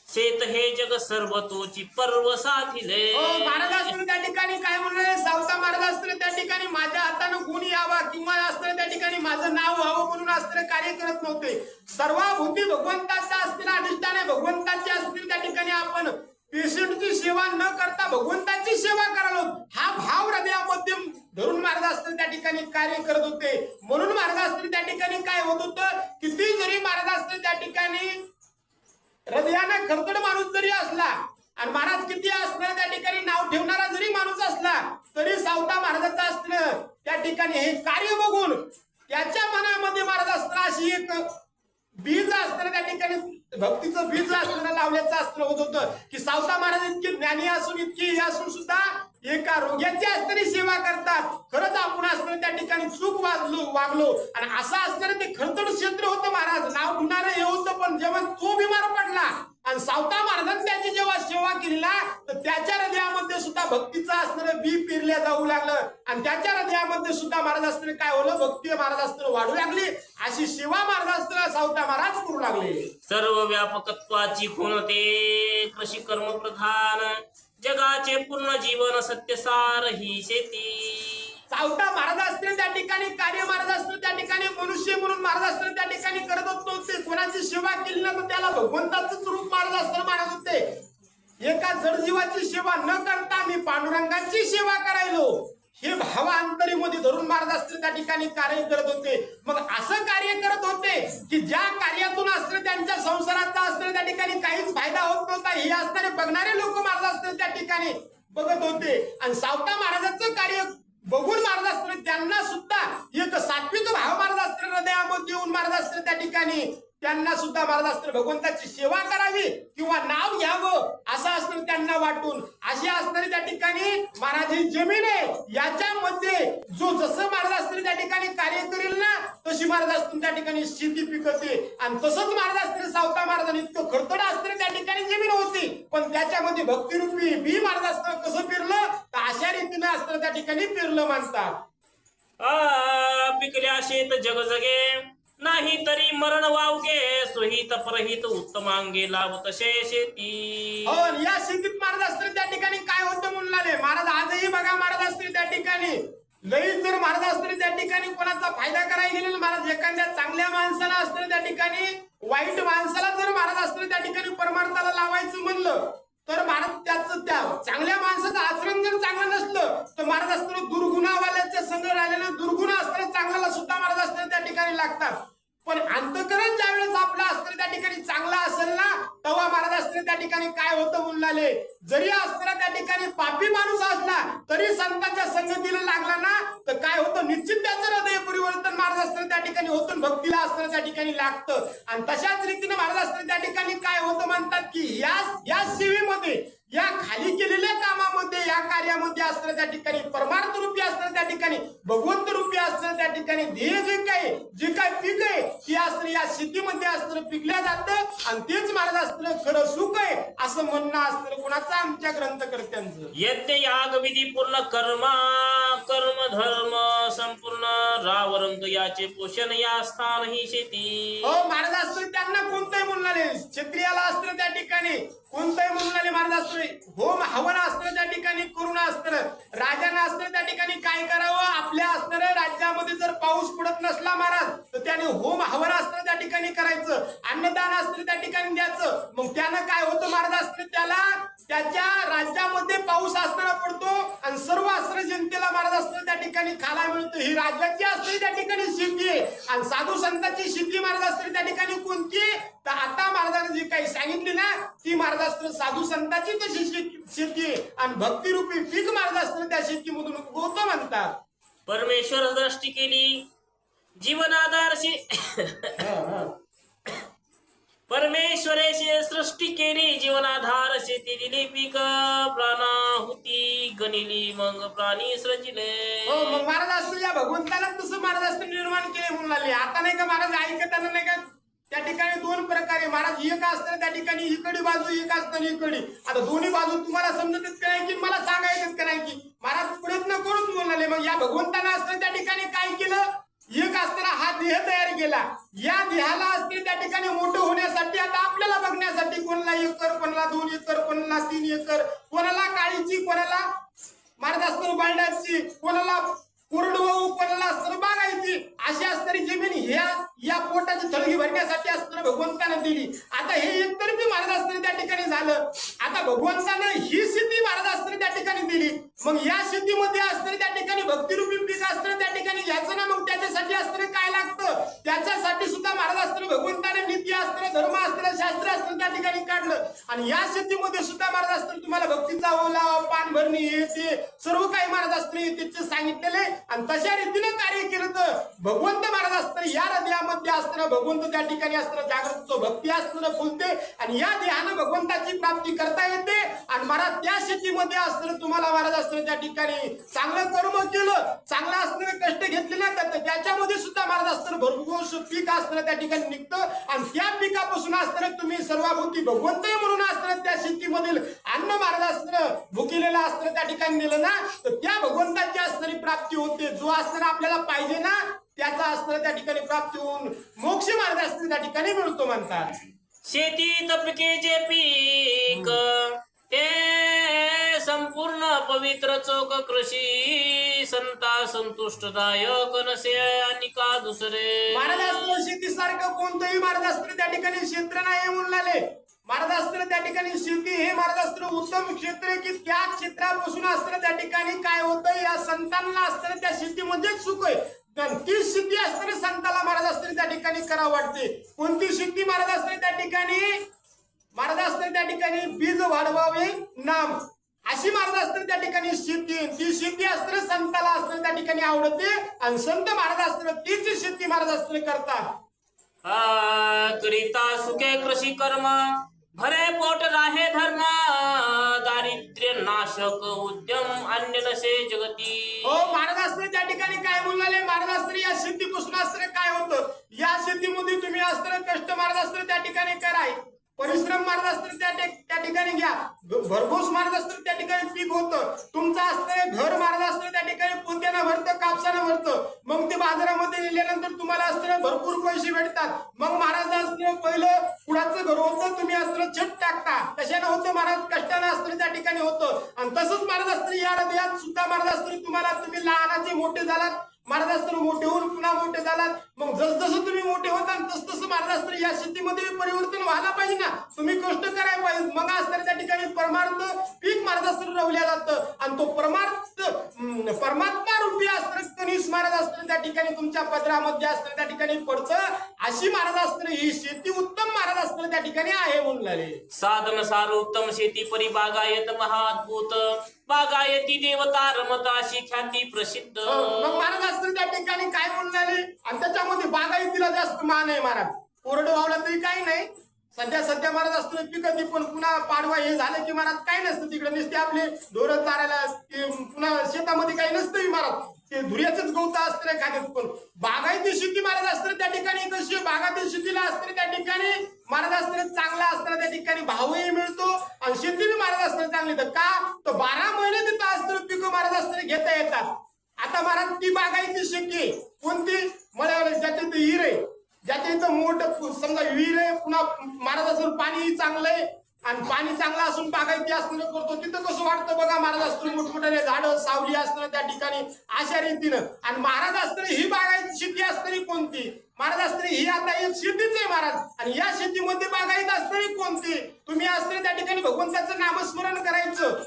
शेत हे जग सर्व तोची पर्व साधिले. महाराज असताना त्या ठिकाणी काय म्हणले, सावता महाराज असताना त्या ठिकाणी माझ्या हातानं गुण यावा किंवा असताना त्या ठिकाणी माझं नाव व्हावं म्हणून असताना कार्य करत नव्हते. सर्वाभूती भगवंताच्या असताना अधिष्ठाने भगवंताची असतील त्या ठिकाणी आपण पेशंटची सेवा न करता भगवंताची सेवा करायला, हा भाव हृदयामध्ये धरून महाराज असताना त्या ठिकाणी कार्य करत होते. म्हणून महाराज असताना त्या ठिकाणी काय होत होतं, किती जरी महाराज असताना त्या ठिकाणी हृदयानं खडखड माणूस जरी असला आणि महाराज किती असणार त्या ठिकाणी नाव ठेवणारा जरी माणूस असला तरी सावता महाराजाचं असणं त्या ठिकाणी हे कार्य बघून त्याच्या मनामध्ये महाराज असताना अशी एक बीज असताना त्या ठिकाणी भक्तीचं बीज असताना लावल्याचं असताना होत होतं की सावता महाराज इतके ज्ञानी असून इतके हे असून सुद्धा एका रोग्याची असणारी सेवा करतात. खरंच आपण असताना त्या ठिकाणी चूक वागलो आणि असं असताना ते खरतड क्षेत्र होतं महाराज, नाव घेणारं हे होतं. पण जेव्हा तो बिमार पडला आणि सावता महाराजांनी त्याची जेव्हा सेवा केली ना, तर त्याच्या हृदयामध्ये सुद्धा भक्तीचं असणारं बी पेरल्या जाऊ लागलं आणि त्याच्या हृदयामध्ये सुद्धा महाराज असताना काय होलं, भक्ती महाराज असताना वाढू लागली. अशी सेवा महाराज असताना सावता महाराज करू लागले. सर्व व्यापकत्वाची खूण ते कृषी कर्म प्रधान, जगाचे पूर्ण जीवन सत्यसार ही शेती. सावता महाराज असताना त्या ठिकाणी कार्य महाराज असताना त्या ठिकाणी मनुष्य म्हणून महाराज असताना त्या ठिकाणी करत होते. कोणाची सेवा केली ना तर त्याला भगवंताचं स्वरूप महाराज असताना मानत होते. एका जडजीवाची सेवा न करता मी पांडुरंगाची सेवा करायलो हे भावांतरीमध्ये धरून महाराज असताना त्या ठिकाणी कार्य करत होते. मग असं कार्य करत होते की ज्या कार्यातून असताना त्यांच्या संसाराचा असताना त्या ठिकाणी काहीच फायदा होत नव्हता हे असताना बघणारे लोक महाराज असताना त्या ठिकाणी बघत होते. आणि सावता महाराजांचं कार्य बघून महाराज असताना त्यांना सुद्धा एक सात्विक भाव महाराज असताना हृदयामध्ये येऊन महाराज असताना त्या ठिकाणी त्यांना सुद्धा महाराज असताना भगवंताची सेवा करावी किंवा नाव घ्यावं असं असताना त्यांना वाटून अशी असणारी त्या ठिकाणी महाराज ही जमीन आहे. याच्यामध्ये जो जसं महाराज असताना त्या ठिकाणी कार्य करेल ना तशी महाराज असताना त्या ठिकाणी शेती पिकते. आणि तसंच महाराज असताना सावता महाराजांनी इतकं खडतड असताना त्या ठिकाणी जमीन होती, पण त्याच्यामध्ये भक्तिरूपी बी महाराज असताना कसं पेरलं तर अशा रीतीने असताना त्या ठिकाणी पेरलं म्हणतात. पिकल्या शेत जग जगे, नाही तरी मरण वावगे, सुहित परहित उत्तमांगे लाभ तसे शेती. हो, या शेतीत महाराज असताना त्या ठिकाणी काय होतं म्हणले महाराज आजही बघा महाराज असताना त्या ठिकाणी लई जर महाराज असताना त्या ठिकाणी कोणाचा फायदा करायला गेलेला महाराज एखाद्या चांगल्या माणसाला असताना त्या ठिकाणी वाईट माणसाला जर महाराज असताना त्या ठिकाणी परमार्थाला लावायचं म्हणलं तर महाराज त्याचं त्या चांगल्या माणसाचं आचरण जर चांगलं नसलं तर महाराज असताना दुर्गुणावाल्याच्या संग राहिलेलं दुर्गुण असताना चांगल्याला सुद्धा महाराज असताना त्या ठिकाणी लागतात. पण अंतकरण ज्यावेळेस आपलं असताना त्या ठिकाणी चांगला असेल ना तेव्हा महाराज असताना त्या ठिकाणी काय होतं म्हणले, जरी असताना त्या ठिकाणी पापी माणूस असला तरी संतांच्या संगतीला लागला ना तर काय होतं निश्चित त्याचं हृदय परिवर्तन महाराज असताना त्या ठिकाणी होतं, भक्तीला असताना त्या ठिकाणी लागतं. आणि तशाच रीतीने महाराज असताना त्या ठिकाणी काय होतं म्हणतात की या सेवेमध्ये या खाली केलेल्या कामामध्ये या कार्यामध्ये असताना त्या ठिकाणी परमार्थ रूपी असताना त्या ठिकाणी भगवंत रूपी असताना त्या ठिकाणी ध्येय जे काय पीक आहे ते असताना या शेतीमध्ये असताना पिकल्या जातं आणि तेच महाराज असताना खरं सुख आहे असं म्हणणं असताना कोणाचं आमच्या ग्रंथकर्त्यांचं. यज्ञ याग विधी पूर्ण कर्म धर्म संपूर्ण रावरंग याचे पोषण या स्थान ही शेती. हो, महाराज असताना त्यांना कोणतंही म्हणले क्षत्रियाला असताना त्या ठिकाणी कोणतंही म्हणले महाराज असताना होम हवन असताना त्या ठिकाणी करून असताना राजांना असताना त्या ठिकाणी काय करावं, आपल्या असणाऱ्या राज्यामध्ये जर पाऊस पडत नसला महाराज तर त्याने होम हवन असताना त्या ठिकाणी करायचं, अन्नदान असताना त्या ठिकाणी द्यायचं. मग त्यानं काय होतं महाराज असताना त्याला त्याच्या राज्यामध्ये पाऊस असताना पडतो आणि सर्व असणाऱ्या जनतेला महाराज असताना त्या ठिकाणी खायला मिळतं. ही राज्याची असणारी त्या ठिकाणी शेती आहे. आणि साधू संतांची शेती महाराज असताना त्या ठिकाणी कोणती तर आता महाराजांनी जी काही सांगितली ना ती महाराज असताना साधू संतांची तशी शेती आहे आणि भक्तिरूपी पीक महाराज असताना त्या शेतीमधून उगवतं म्हणतात. परमेश्वर दृष्टी केली जीवनाधारशी परमेश्वरेशी सृष्टी केली जीवनाधार शेती दिली पीक प्राणाहुती गणिली मग प्राणी सृजिले. हो, मग महाराज असतो या भगवंताला तसं महाराज असतं निर्माण केले म्हणून लागले. आता नाही का महाराज ऐकताना नाही का त्या ठिकाणी दोन प्रकारे महाराज एक असताना त्या ठिकाणी इकडे बाजू एक असताना इकडे. आता दोन्ही बाजू तुम्हाला समजत का नाही की मला सांगायचं का नाही की महाराज प्रयत्न करून म्हणाले. मग या भगवंताला असताना त्या ठिकाणी काय केलं, एक असताना हा देह तयार केला. या देहाला असते त्या ठिकाणी मोठं होण्यासाठी आता आपल्याला बघण्यासाठी कोणाला 1 एकर कोणाला 2 एकर कोणाला 3 एकर कोणाला काळीची कोणाला महाराज असताना बालडाची कोणाला कोरडवाहू कोणाला असताना बागायची अशी असणारी जमीन या पोटाची थळगी भरण्यासाठी असताना भगवंतानं दिली. आता हे एकतर्फी महाराज असताना त्या ठिकाणी झालं. आता भगवंतानं ही शेती महाराज असताना त्या ठिकाणी दिली. मग या शेतीमध्ये असताना त्या ठिकाणी भक्तिरूपी पीक असताना त्या ठिकाणी घ्यायचं ना. मग त्याच्यासाठी असताना काय लागतं, त्याच्यासाठी सुद्धा महाराज असताना भगवंताने नीती असताना धर्म असताना शास्त्र असताना त्या ठिकाणी काढलं. आणि या शेतीमध्ये सुद्धा महाराज असताना तुम्हाला भक्तीचा ओलावा पान भरणी हे ते सर्व काही महाराज असताना त्याचे सांगितलेले आणि तशा रीतीने कार्य केलं असतं भगवंत महाराज असताना या हृदयामध्ये असताना भगवंत त्या ठिकाणी असताना जागृत होतो, भक्ती असताना फुलते आणि या देहानं भगवंताची प्राप्ती करता येते. आणि महाराज त्या स्थितीमध्ये असताना तुम्हाला महाराज असताना त्या ठिकाणी चांगलं कर्म केलं, चांगलं असताना कष्ट घेतले ना तर त्याच्यामध्ये सुद्धा महाराज असताना भरघोस पीक असताना त्या ठिकाणी निघतं आणि त्या पिकापासून असताना तुम्ही सर्वाभूती भगवंत म्हणून असताना त्या शेतीमधील अन्न महाराज असताना भुकिलेलं असताना त्या ठिकाणी दिलं ना तर त्या भगवंताची असणारी प्राप्ती होते. जो असताना आपल्याला पाहिजे ना त्याचा असताना त्या ठिकाणी प्राप्ती होऊन मोक्ष मार्ग असताना त्या ठिकाणी मिळतो म्हणतात. शेतीत पिकेचे पीक ते संपूर्ण पवित्र चोक कृषी संता संतुष्टदायक नसे आणि का दुसरे. महाराज असताना शेतीसारखं कोणतंही महाराज असताना त्या ठिकाणी क्षेत्र नाही म्हणले. महाराज असताना त्या ठिकाणी शेती हे महाराज असताना उत्तम क्षेत्र आहे की त्या क्षेत्रापासून असताना त्या ठिकाणी काय होतं या संतांना असताना त्या शेतीमध्येच सुख आहे. ती शेती असताना संताला महाराज असताना त्या ठिकाणी करावं वाटते. कोणती शेती महाराज असताना त्या ठिकाणी महाराज असताना त्या ठिकाणी बीज वाढवावे नाम अशी महाराज असताना त्या ठिकाणी शेती ती शेती असताना संताला असताना त्या ठिकाणी आवडते आणि संत महाराज असताना तीच शेती महाराज असताना करतात. करिता सुखे कृषी कर्म भरे पोट राहे धर्म दारिद्र्य नाशक उद्यम अन्य नसे जगती. हो महाराज असताना त्या ठिकाणी काय बोलले महाराज असताना या शेतीपासून असताना काय होतं या शेतीमध्ये तुम्ही असताना कष्ट महाराज असताना त्या ठिकाणी कराय परिश्रम महाराज असताना त्या ठिकाणी घ्या भरघोस महाराज असताना त्या ठिकाणी पीक होतं. तुमचं असताना घर महाराज असताना त्या ठिकाणी पोत्यानं भरतं कापसानं भरतं मग ते बाजारामध्ये नेल्यानंतर तुम्हाला असताना भरपूर पैसे भेटतात. मग महाराज असताना पहिलं कुणाचं घर होतं तुम्ही असताना छत टाकता कशानं होतं महाराज कष्टानं असताना त्या ठिकाणी होतं. आणि तसंच महाराज असताना या हृदयात सुद्धा महाराज असताना तुम्हाला तुम्ही लहानाचे मोठे झालात महाराज असताना मोठे होऊन पुन्हा मोठे झालात मग जसजसं तुम्ही मोठे होता तसतसं महाराज असताना या शेतीमध्ये परिवर्तन व्हायला पाहिजे ना तुम्ही कष्ट करायला पाहिजे. मग असताना त्या ठिकाणी परमार्थ पीक महाराज असताना रवल्या जातं आणि तो परमात्मा रूपी असताना कणीस महाराज असताना त्या ठिकाणी तुमच्या पदरामध्ये असताना त्या ठिकाणी पडतं. अशी महाराज असताना ही शेती उत्तम महाराज असताना त्या ठिकाणी आहे म्हणले. साधन सार उत्तम शेती परी बागायत महाद्भुत बागायती देवता रमता अशी ख्याती प्रसिद्ध. मग महाराज असताना त्या ठिकाणी काय म्हणले आणि त्याच्यामध्ये बागायतीला जास्त मान आहे महाराज. कोरडवावला तरी काही नाही सध्या महाराज असताना पिकती पण पुन्हा पाडवा हे झालं की महाराज काही नसतं तिकडे नुसते आपले ढोरं चारायला पुन्हा शेतामध्ये काही नसतं महाराज ते धुऱ्याच गवत असताना खात्यात. पण बागायती शेती महाराज असताना त्या ठिकाणी कशी बागायती शेतीला असताना त्या ठिकाणी महाराज असताना चांगला असताना त्या ठिकाणी भावही मिळतो आणि शेती महाराज असताना चांगली तर का तर 12 महिने तिथं असताना पिकं महाराज असताना घेता येतात. आता महाराज ती बागायती शेती कोणती मला ज्याच्या इथं हिर आहे ज्याच्या इथं मोठं समजा विहीर आहे पुन्हा महाराज असताना पाणी चांगलं आहे आणि पाणी चांगलं असून बागायती असताना करतो तिथं कसं वाटतं बघा महाराज असताना मोठमोठ्याने झाडं सावली असताना त्या ठिकाणी अशा रीतीनं. आणि महाराज असताना ही बागायती शेती असताना कोणती महाराज असताना ही आता एक शेतीच आहे महाराज आणि या शेतीमध्ये बागायत असताना कोणती तुम्ही असताना त्या ठिकाणी भगवंताचं नामस्मरण करायचं.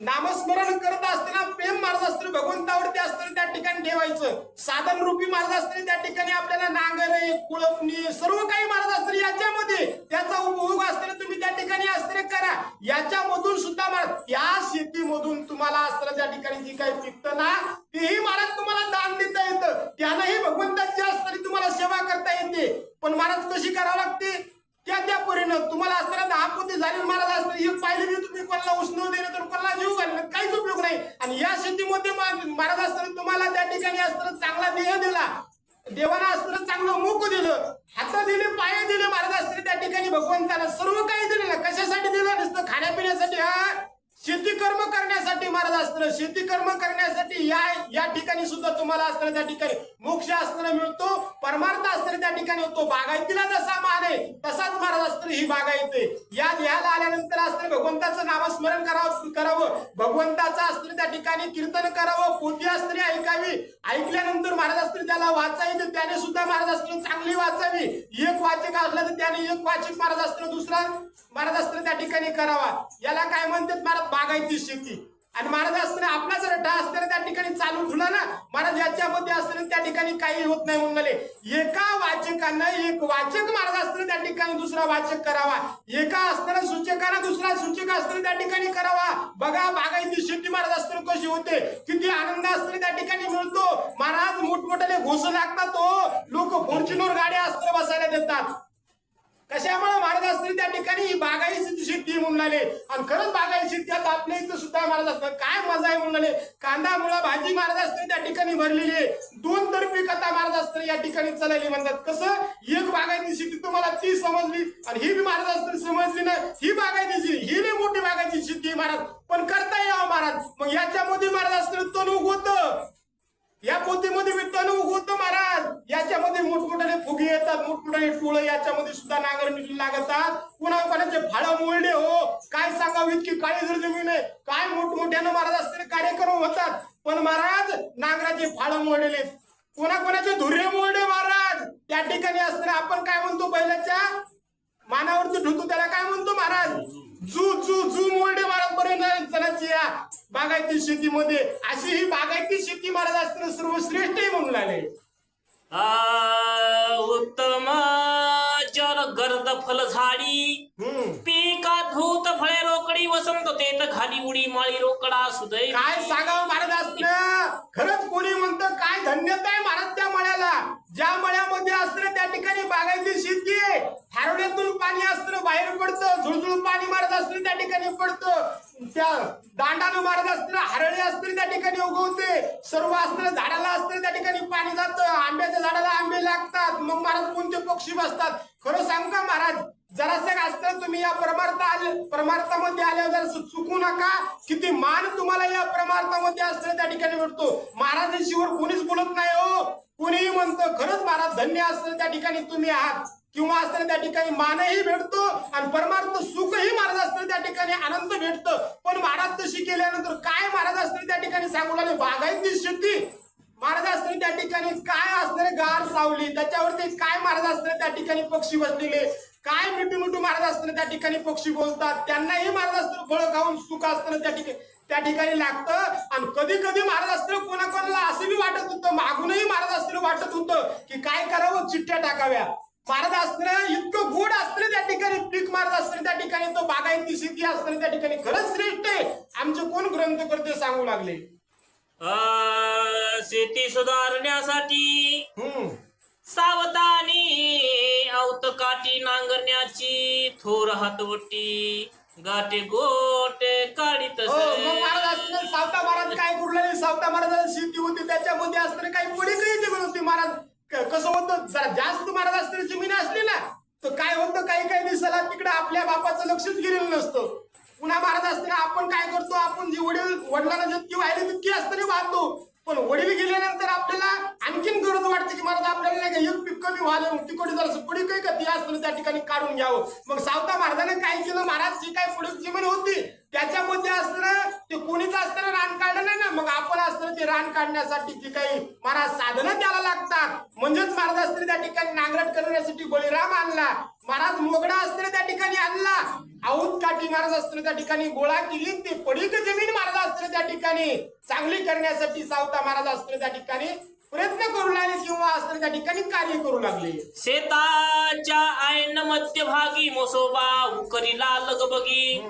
नामस्मरण करत असताना प्रेम महाराज असताना भगवंतावरती असताना त्या ठिकाणी ठेवायचं. साधन रूपी महाराज असताना त्या ठिकाणी आपल्याला नांगरे कुळपणी सर्व काही महाराज असताना याच्यामध्ये त्याचा उपयोग असताना तुम्ही त्या ठिकाणी असताना करा. याच्यामधून सुद्धा महाराज या शेतीमधून तुम्हाला असताना त्या ठिकाणी जी काही पिकतं ना तेही महाराज तुम्हाला दान देता येतं. त्यानंही भगवंताची असताना तुम्हाला सेवा करता येते. पण महाराज कशी करावं लागते त्या परीनं तुम्हाला असताना 10 पोते झाले महाराज असताना एक पाहिजे तुम्ही कोणाला उष्ण देणं तर कोणाला जीव घालणं काहीच उपयोग नाही. आणि या शेतीमध्ये महाराज असताना तुम्हाला त्या ठिकाणी असताना चांगला देह दिला देवाला असताना चांगलं मुख दिलं हात दिले पाय दिले महाराज असताना त्या ठिकाणी भगवंताला सर्व काही दिलेलं कशासाठी दिलं नसतं खाण्यापिण्यासाठी हा शेती कर्म करण्यासाठी महाराज असताना शेती कर्म करण्यासाठी या ठिकाणी सुद्धा तुम्हाला असताना त्या ठिकाणी मोक्ष असताना मिळतो परमार्थ असताना त्या ठिकाणी होतो. बागायतीला जसा मान आहे तसाच महाराज असताना ही बागायती या देहाला आल्यानंतर असताना भगवंताचं नामस्मरण करावं भगवंताचं असताना त्या ठिकाणी कीर्तन करावं पोथी असताना ऐकावी ऐकल्यानंतर महाराज असताना त्याला वाचायचं त्याने सुद्धा महाराज असताना चांगली वाचावी. एक वाचक असला तर त्याने एक वाचक महाराज असताना दुसरा महाराज असताना त्या ठिकाणी करावा. याला काय म्हणतात महाराज बागायती शेती. आणि महाराज असताना आपला जर डा असताना त्या ठिकाणी चालू ठेवला ना महाराज याच्यामध्ये असताना त्या ठिकाणी काही होत नाही म्हणाले. एका वाचकांना एक वाचक महाराज असताना त्या ठिकाणी दुसरा वाचक करावा. एका असताना सूचकांना दुसरा सूचक असताना त्या ठिकाणी करावा. बघा बागायती शेती महाराज असताना कशी होते किती आनंद असताना त्या ठिकाणी मिळतो. महाराज मोठमोठ्याने घुसू लागतात हो. लोक फॉर्च्युनर गाड्या अस्त्र बसायला देतात. कशामुळे महाराज असतील त्या ठिकाणी ही बागायती शेती म्हणून आले. आणि खरंच बागायती शेती आता आपल्या इथं सुद्धा महाराज असतात. काय मजा आहे म्हणून आले. कांदा मुळा भाजी महाराज असतील त्या ठिकाणी भरलेली आहे. दोन तर्फी कथा महाराज असतील या ठिकाणी चालली म्हणतात. कसं एक बागायती शेती तुम्हाला ती समजली आणि ही बी महाराज असतील समजली ना. ही बागायती शेती ही बी मोठी बागायती शेती महाराज पण करता यावं महाराज. मग याच्यामध्ये महाराज असतील तणूक होतं. या पोतीमध्ये मी तणूक होतो महाराज. याच्यामध्ये मोठमोठ्याने फुगे येतात, मोठमोठ्याने टोळ याच्यामध्ये सुद्धा नांगरणी लागतात. कोणाकोणाचे फाळं मोडले हो. काय सांगावं इतकी काळी जर जमीन आहे. काय मोठमोठ्यानं महाराज असलेले कार्यक्रम होतात. पण महाराज नांगराचे फाळं मोडलेले, कोणाकोणाचे धुरे मोडले महाराज. त्या ठिकाणी असताना आपण काय म्हणतो बैलाच्या मानावरती ठेवतो त्याला काय म्हणतो महाराज. जू जू जू मोडे महाराज पर्यंत जणांची या बागायती शेतीमध्ये. अशी ही बागायती शेती महाराज असताना सर्वश्रेष्ठ म्हणून आले. उत्तम जल गर्द फल झाडी पिका धूत फळे रोकडी वसंत तेत घाली उडी माळी रोकडा सुदय. काय सांगावं महाराज असतं. खरंच कोणी म्हणतं काय धन्यता आहे महाराज त्या मळ्याला. ज्या मळ्यामध्ये असतं त्या ठिकाणी बागायती शेती आहे. हारवड्यातून पाणी असतं बाहेर पडतं. झुळझुळ पाणी महाराज असतं त्या ठिकाणी पडतं. त्या दांडानं महाराज असतं हरळे असतं त्या ठिकाणी उगवते. सर्व असतं झाडाला असतं त्या ठिकाणी पाणी जातं. आंब्याच्या झाडाला आंबे लागतात. मग महाराज कोणते पक्षी बसतात. खरं सांगू का महाराज जरासं असतं तुम्ही या परमार्थामध्ये आल्यावर जरासं चुकू नका. किती मान तुम्हाला या परमार्थामध्ये असतं त्या ठिकाणी भेटतो. महाराजांशिवर कोणीच बोलत नाही हो. कोणीही म्हणतं खरंच महाराज धन्य असतं त्या ठिकाणी तुम्ही आहात. किंवा असताना त्या ठिकाणी मानही भेटतो आणि परमार्थ सुखही महाराज असतं त्या ठिकाणी आनंद भेटतं. पण महाराज तशी केल्यानंतर काय महाराज असतं त्या ठिकाणी सांगू लागले. बागायती शेती महाराज असतं त्या ठिकाणी काय असणारे गार सावली त्याच्यावरती काय महाराज असतं त्या ठिकाणी पक्षी बसलेले. काय मिठू मिठू महाराज असताना त्या ठिकाणी पक्षी बोलतात. त्यांनाही महाराज असतं फळ खाऊन सुख असताना त्या ठिकाणी लागतं. आणि कधी कधी महाराज असतं कोणाकोणाला असं बी वाटत होतं मागूनही महाराज असतं वाटत होतं की काय करावं चिठ्ठ्या टाकाव्या. महाराज असतं इतकं गोड असतं त्या ठिकाणी पीक महाराज असतं त्या ठिकाणी तो बागायती शेती असतं त्या ठिकाणी खरंच श्रेष्ठ आहे. आमचे कोण ग्रंथ करते सांगू लागले. शेती सुधारण्यासाठी सावधानी अवतकाठी नांगरण्याची थोर हातवटी गाठे गोटे काढीत. महाराज असतं सावता महाराज काय करू सावता महाराज शेती होती त्याच्यामध्ये असतं काही पडी काही होती महाराज. कसं होतं जरा जास्त महाराज असताना जमीन असली ना तर काय होतं काही दिवसाला तिकडे आपल्या बापाचं लक्षच गेलेलं नसतं. पुन्हा महाराज असताना आपण काय करतो आपण जी वडिलांना जितकी व्हायला तितकी असताना वाहतो. पण वडील गेल्यानंतर आपल्याला आणखीन गरज वाटते की महाराज आपल्याला नाही का एक पीक कमी व्हावं तिकडे जरा पडी काही का ती असतं त्या ठिकाणी काढून घ्यावं. मग सावता महाराजाने काय केलं महाराज जी काही पुढे जमीन होती त्याच्यामध्ये असताना ते कोणीच असताना रान काढलं नाही ना. मग आपण असताना ते रान काढण्यासाठी जी काही महाराज साधनं द्यायला लागतात. म्हणजेच महाराज असताना त्या ठिकाणी नांगरट करण्यासाठी बळीराम आणला. महाराज मोगडा असताना त्या ठिकाणी आणला. औत काठी महाराज असताना त्या ठिकाणी गोळा केली. ते पडीक जमीन महाराज असताना त्या ठिकाणी चांगली करण्यासाठी सावता महाराज असताना त्या ठिकाणी प्रयत्न करू लागले किंवा असताना त्या ठिकाणी कार्य करू लागले. शेताच्या ऐन मध्यभागी मोसोबा उकरीला लगबगी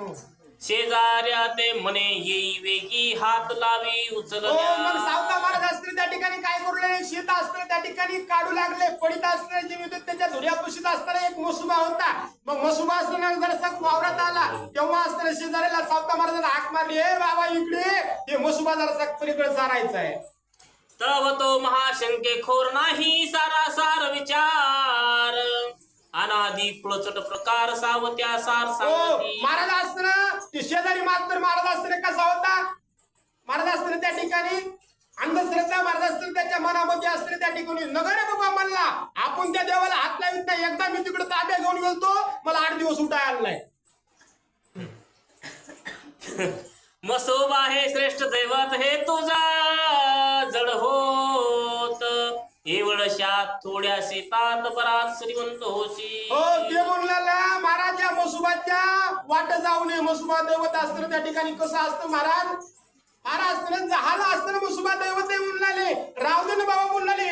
शेजाऱ्या ते म्हणे येई वेगी हात लावी उचल. मग सावता महाराज असताना त्या ठिकाणी काय करू लागले. शेत असताना त्या ठिकाणी काढू लागले. पडीत असताना जे होते त्याच्या धुऱ्या पुशीत असताना एक मसुबा होता. मग मसुबा असताना जरासा वावरात आला तेव्हा असताना शेजाऱ्याला सावता महाराजांना हाक मारली. ए बाबा इकडे हे मसुबा जरासा पलीकडे चारायचा आहे. तव तो महाशंके खोर नाही सारासार विचार अनादी कुळचट प्रकार सावत्या सार सांगती. महाराज असताना ते शेजारी मात्र महाराज असताना कसा होता. महाराज असताना त्या ठिकाणी अंधश्रद्धा महाराज असताना त्याच्या मनामध्ये असताना त्या ठिकाणी नगर बाबा म्हणला आपण त्या देवाला हात लावित नाही. एकदा मी तिकडे ताब्या घेऊन गेलतो मला 8 दिवस उठाय आला नाही. मसोबा हे श्रेष्ठ दैवत हे तुझा जड होत एवढशात थोड्या शेतात बराच श्रीमंत होशी. हो ते म्हणला महाराज या मसुबाच्या वाट जाऊ नये. मसुबा दैवत असताना त्या ठिकाणी कसं असतं महाराज. महाराज असताना जहाला असताना मसुबा दैवत म्हणलाले राहू दे ना बाबा म्हणलाले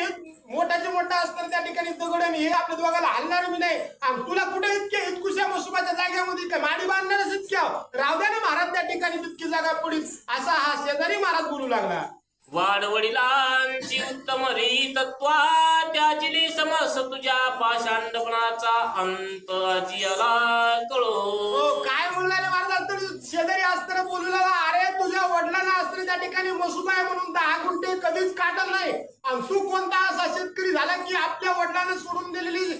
मोठाचे मोठा असताना त्या ठिकाणी दगड हे आपल्या दोघाला हलणार मी नाही. आणि तुला कुठे इतके इतकुशा मसुबाच्या जागेमध्ये काय माडी बांधणारच इतक्या राहू द्या ना महाराज त्या ठिकाणी तितकी जागा पडील असा हा शेजारी महाराज बोलू लागला. वाडवडिलांची उत्तम हरी तत्वा त्याजिली समस तुझ्या पाषांडपणाचा अंत अजियाला कळो. काय म्हणला महाराज तर शेजारी असताना बोलू लागला, अरे तुझ्या वडिलांना असताना त्या ठिकाणी मसुबा आहे म्हणून 10 गुंठे कधीच काढत नाही, आणि तू कोणता असा शेतकरी झाला की आपल्या वडिलांना सोडून दिलेली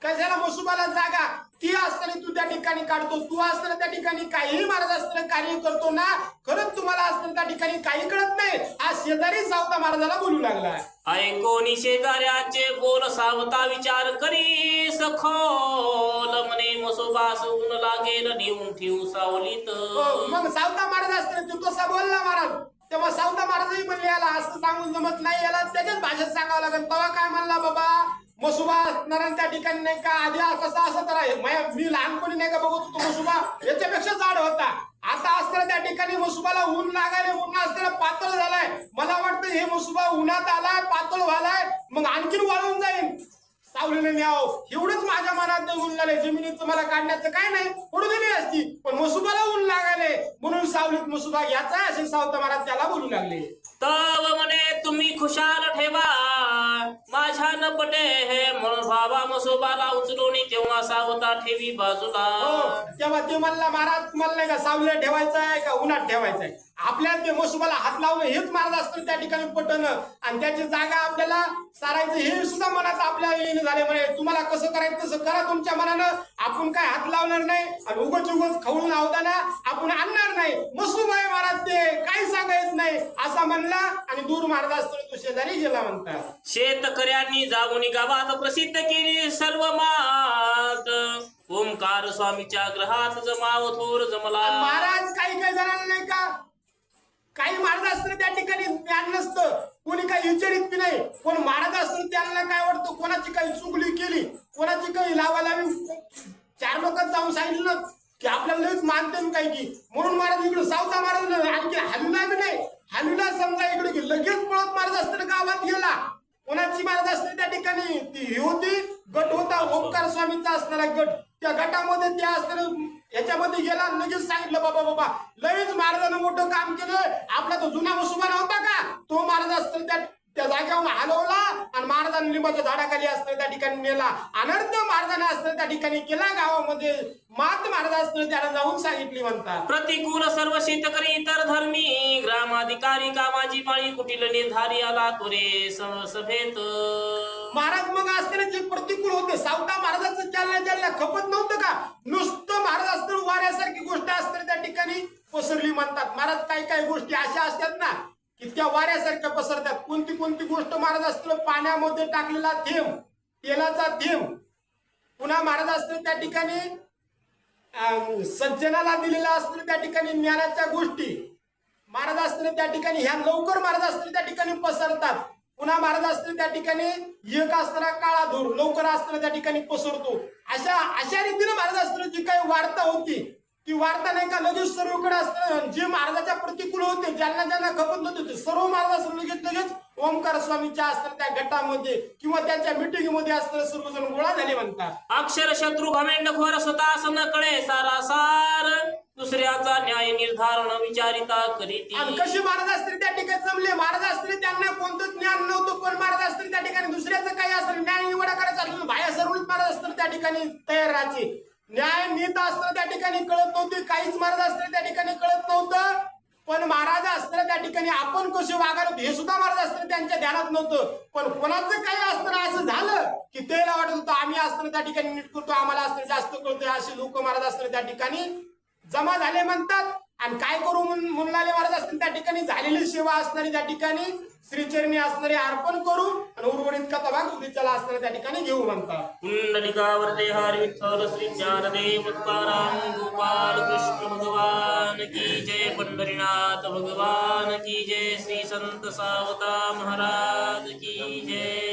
कशाला मसुबाला जागा ती असताना तू त्या ठिकाणी काढतो, तू असताना त्या ठिकाणी काहीही महाराज असताना कार्य करतो ना, खरंच तुम्हाला असताना त्या ठिकाणी काही कळत नाही. हा शेजारी सावता महाराजाला बोलू लागला. ऐकोनी शेजाऱ्याचे बोल सावता विचार करी सखोल म्हणे मसोबा सोडून लागेल नेऊन ठेवू सावलीत. मग सावता महाराज असताना तू तसा बोलला महाराज, तेव्हा सावता महाराजही म्हणले याला असं सांगून जमत नाही, याला त्याच्याच भाषेत सांगावं लागेल. तेव्हा काय म्हणला बाबा मसुबा असणार त्या ठिकाणी नाही का, आधी कसा असं तर मी लहानपणी नाही का बघत होतो मसुबा याच्यापेक्षा जाड होता, आता असताना त्या ठिकाणी मसुबाला ऊन लागायला, ऊन असताना पातळ झालाय. मला वाटतं हे मसुबा उन्हात आलाय पातळ व्हायलाय मग आणखीन वाळून जाईल, सावलीने न्यावं एवढंच माझ्या मनात ऊन झाले. जमिनीचं मला काढण्याचं काय नाही, पडू दिली असती, पण मसुबाला ऊन लागायले म्हणून सावलीत मसुबा याचा असे सावता महाराज त्याला बोलू लागले. तव म्हणे तुम्ही खुशाल ठेवा माझ्या न पटे हे म्हणून बाबा मसोबाला उचलून तेव्हा सावता ठेवी बाजूला. तेव्हा ते म्हणला महाराज तुम्हाला नाही का सावलीला ठेवायचं आहे का उन्हात ठेवायचं आहे, आपल्याला ते मसुबाला हात लावणं हेच महाराज असतं त्या ठिकाणी पटणं, आणि त्याची जागा आपल्याला सारायचं हे सुद्धा मनात आपल्या येणं झाले. म्हणे तुम्हाला कसं करायचं तसं करा तुमच्या मनानं, आपण काय हात लावणार नाही आणि उगच खवळून आवताना आपण आणणार नाही. मसुबा आहे महाराज ते काही सांगायचं नाही असा म्हणला आणि दूर महाराज असतो तो शेजारी गेला म्हणतात. शेतकऱ्यांनी जाऊन गावात प्रसिद्ध केली सर्व मात ओंकार स्वामीच्या ग्रहात जमाव थोर जमला. महाराज काही जणांना नाही का काही महाराज असतं त्या ठिकाणी ज्ञान नसतं, कोणी काही विचारित बी नाही, पण महाराज असतं त्यांना काय वाटतं कोणाची काही चुगली केली, कोणाची काही लावालावी 4 लोकांत जाऊन सांगितलं की आपल्याला लईच मानते काही की, म्हणून महाराज इकडे सावता महाराज आणखी हल्ला बी नाही, हल्ला समजा इकडे की लगेच पळत महाराज असतं गावात गेला. कोणाची महाराज असते त्या ठिकाणी ती ही होती गट होता ओंकार स्वामीचा असणारा गट, त्या गटामध्ये त्या असताना याच्यामध्ये गेला, लगेच सांगितलं बाबा बाबा लईच महाराजानं मोठं काम केलं, आपला तो जुना मसुबा नव्हता का तो महाराज असताना त्या जागेवर हलवला आणि महाराजांनी लिंबाच्या झाडाखाली असताना त्या ठिकाणी नेला, अनर्थ महाराजांना असताना त्या ठिकाणी केला गावामध्ये, मात महाराज असताना त्याला जाऊन सांगितली म्हणतात. प्रतिकूल सर्व शेतकरी इतर धर्मी ग्रामाधिकारी कामाची माळी कुटील निर्धारी आला तुरे सभेत. महाराज मग असताना जे प्रतिकूल होते सावता महाराजांचं ज्यांना खपत नव्हतं का, नुसतं महाराज असताना वाऱ्यासारखी गोष्ट असताना त्या ठिकाणी पसरली म्हणतात. महाराज काही काही गोष्टी अशा असतात ना की त्या वाऱ्यासारख्या पसरतात. कोणती कोणती गोष्ट महाराज असताना पाण्यामध्ये टाकलेला थेंब, तेलाचा थेंब, पुन्हा महाराज असताना त्या ठिकाणी सज्जनाला दिलेला असताना त्या ठिकाणी ज्ञानाच्या गोष्टी महाराज असताना त्या ठिकाणी ह्या लवकर महाराज असताना त्या ठिकाणी पसरतात. पुन्हा महाराज असताना त्या ठिकाणी एक असताना काळा धूर लवकर असताना त्या ठिकाणी पसरतो. अशा रीतीने महाराज असताना जी काही वार्ता होती ती वार्ता नाही का लगेच सर्वकडे असताना जे महाराजाच्या प्रतिकूल होते ज्यांना ज्यांना खपत नव्हते सर्व महाराज लगेच ओंकार स्वामीच्या असताना त्या गटामध्ये किंवा त्यांच्या मिटिंगमध्ये असताना सर्वजण गोळा झाले म्हणतात. अक्षर शत्रू घमेंडखोर स्वतःस न कळे सारासार दुसऱ्याचा न्याय निर्धारण विचारिता करीती. आणि कशी महाराज असतील त्या ठिकाणी जमले, महाराज असतील त्यांना कोणतं ज्ञान नव्हतं, पण महाराज असतील त्या ठिकाणी दुसऱ्याचं काही असतं न्याय निवडा करायचा असलं बाया सर्वच महाराज असतील त्या ठिकाणी तयार राहायचे. न्याय नीत असताना त्या ठिकाणी कळत नव्हती, काहीच महाराज असताना त्या ठिकाणी कळत नव्हतं, पण महाराज असताना त्या ठिकाणी आपण कसे वागायला हे सुद्धा महाराज असताना त्यांच्या ध्यानात नव्हतं. पण कोणाचं काही असताना असं झालं की त्याला वाटत होतं आम्ही असताना त्या ठिकाणी नीट करतो, आम्हाला असताना जास्त कळतोय, असे लोक महाराज असताना त्या ठिकाणी जमा झाले म्हणतात. आणि काय करू म्हणून महाराज असताना त्या ठिकाणी झालेली सेवा असणारी त्या ठिकाणी श्रीचरणी असणारे अर्पण करू आणि उर्वरित कथा भाग उद्याला असणारे त्या ठिकाणी घेऊ म्हणतात. कुंडलिकावरते हरी विठ्ठल श्री ज्ञानदेव तुकाराम गोपाल कृष्ण भगवान की जय, पंढरीनाथ भगवान की जय, श्री संत सावता महाराज की जय.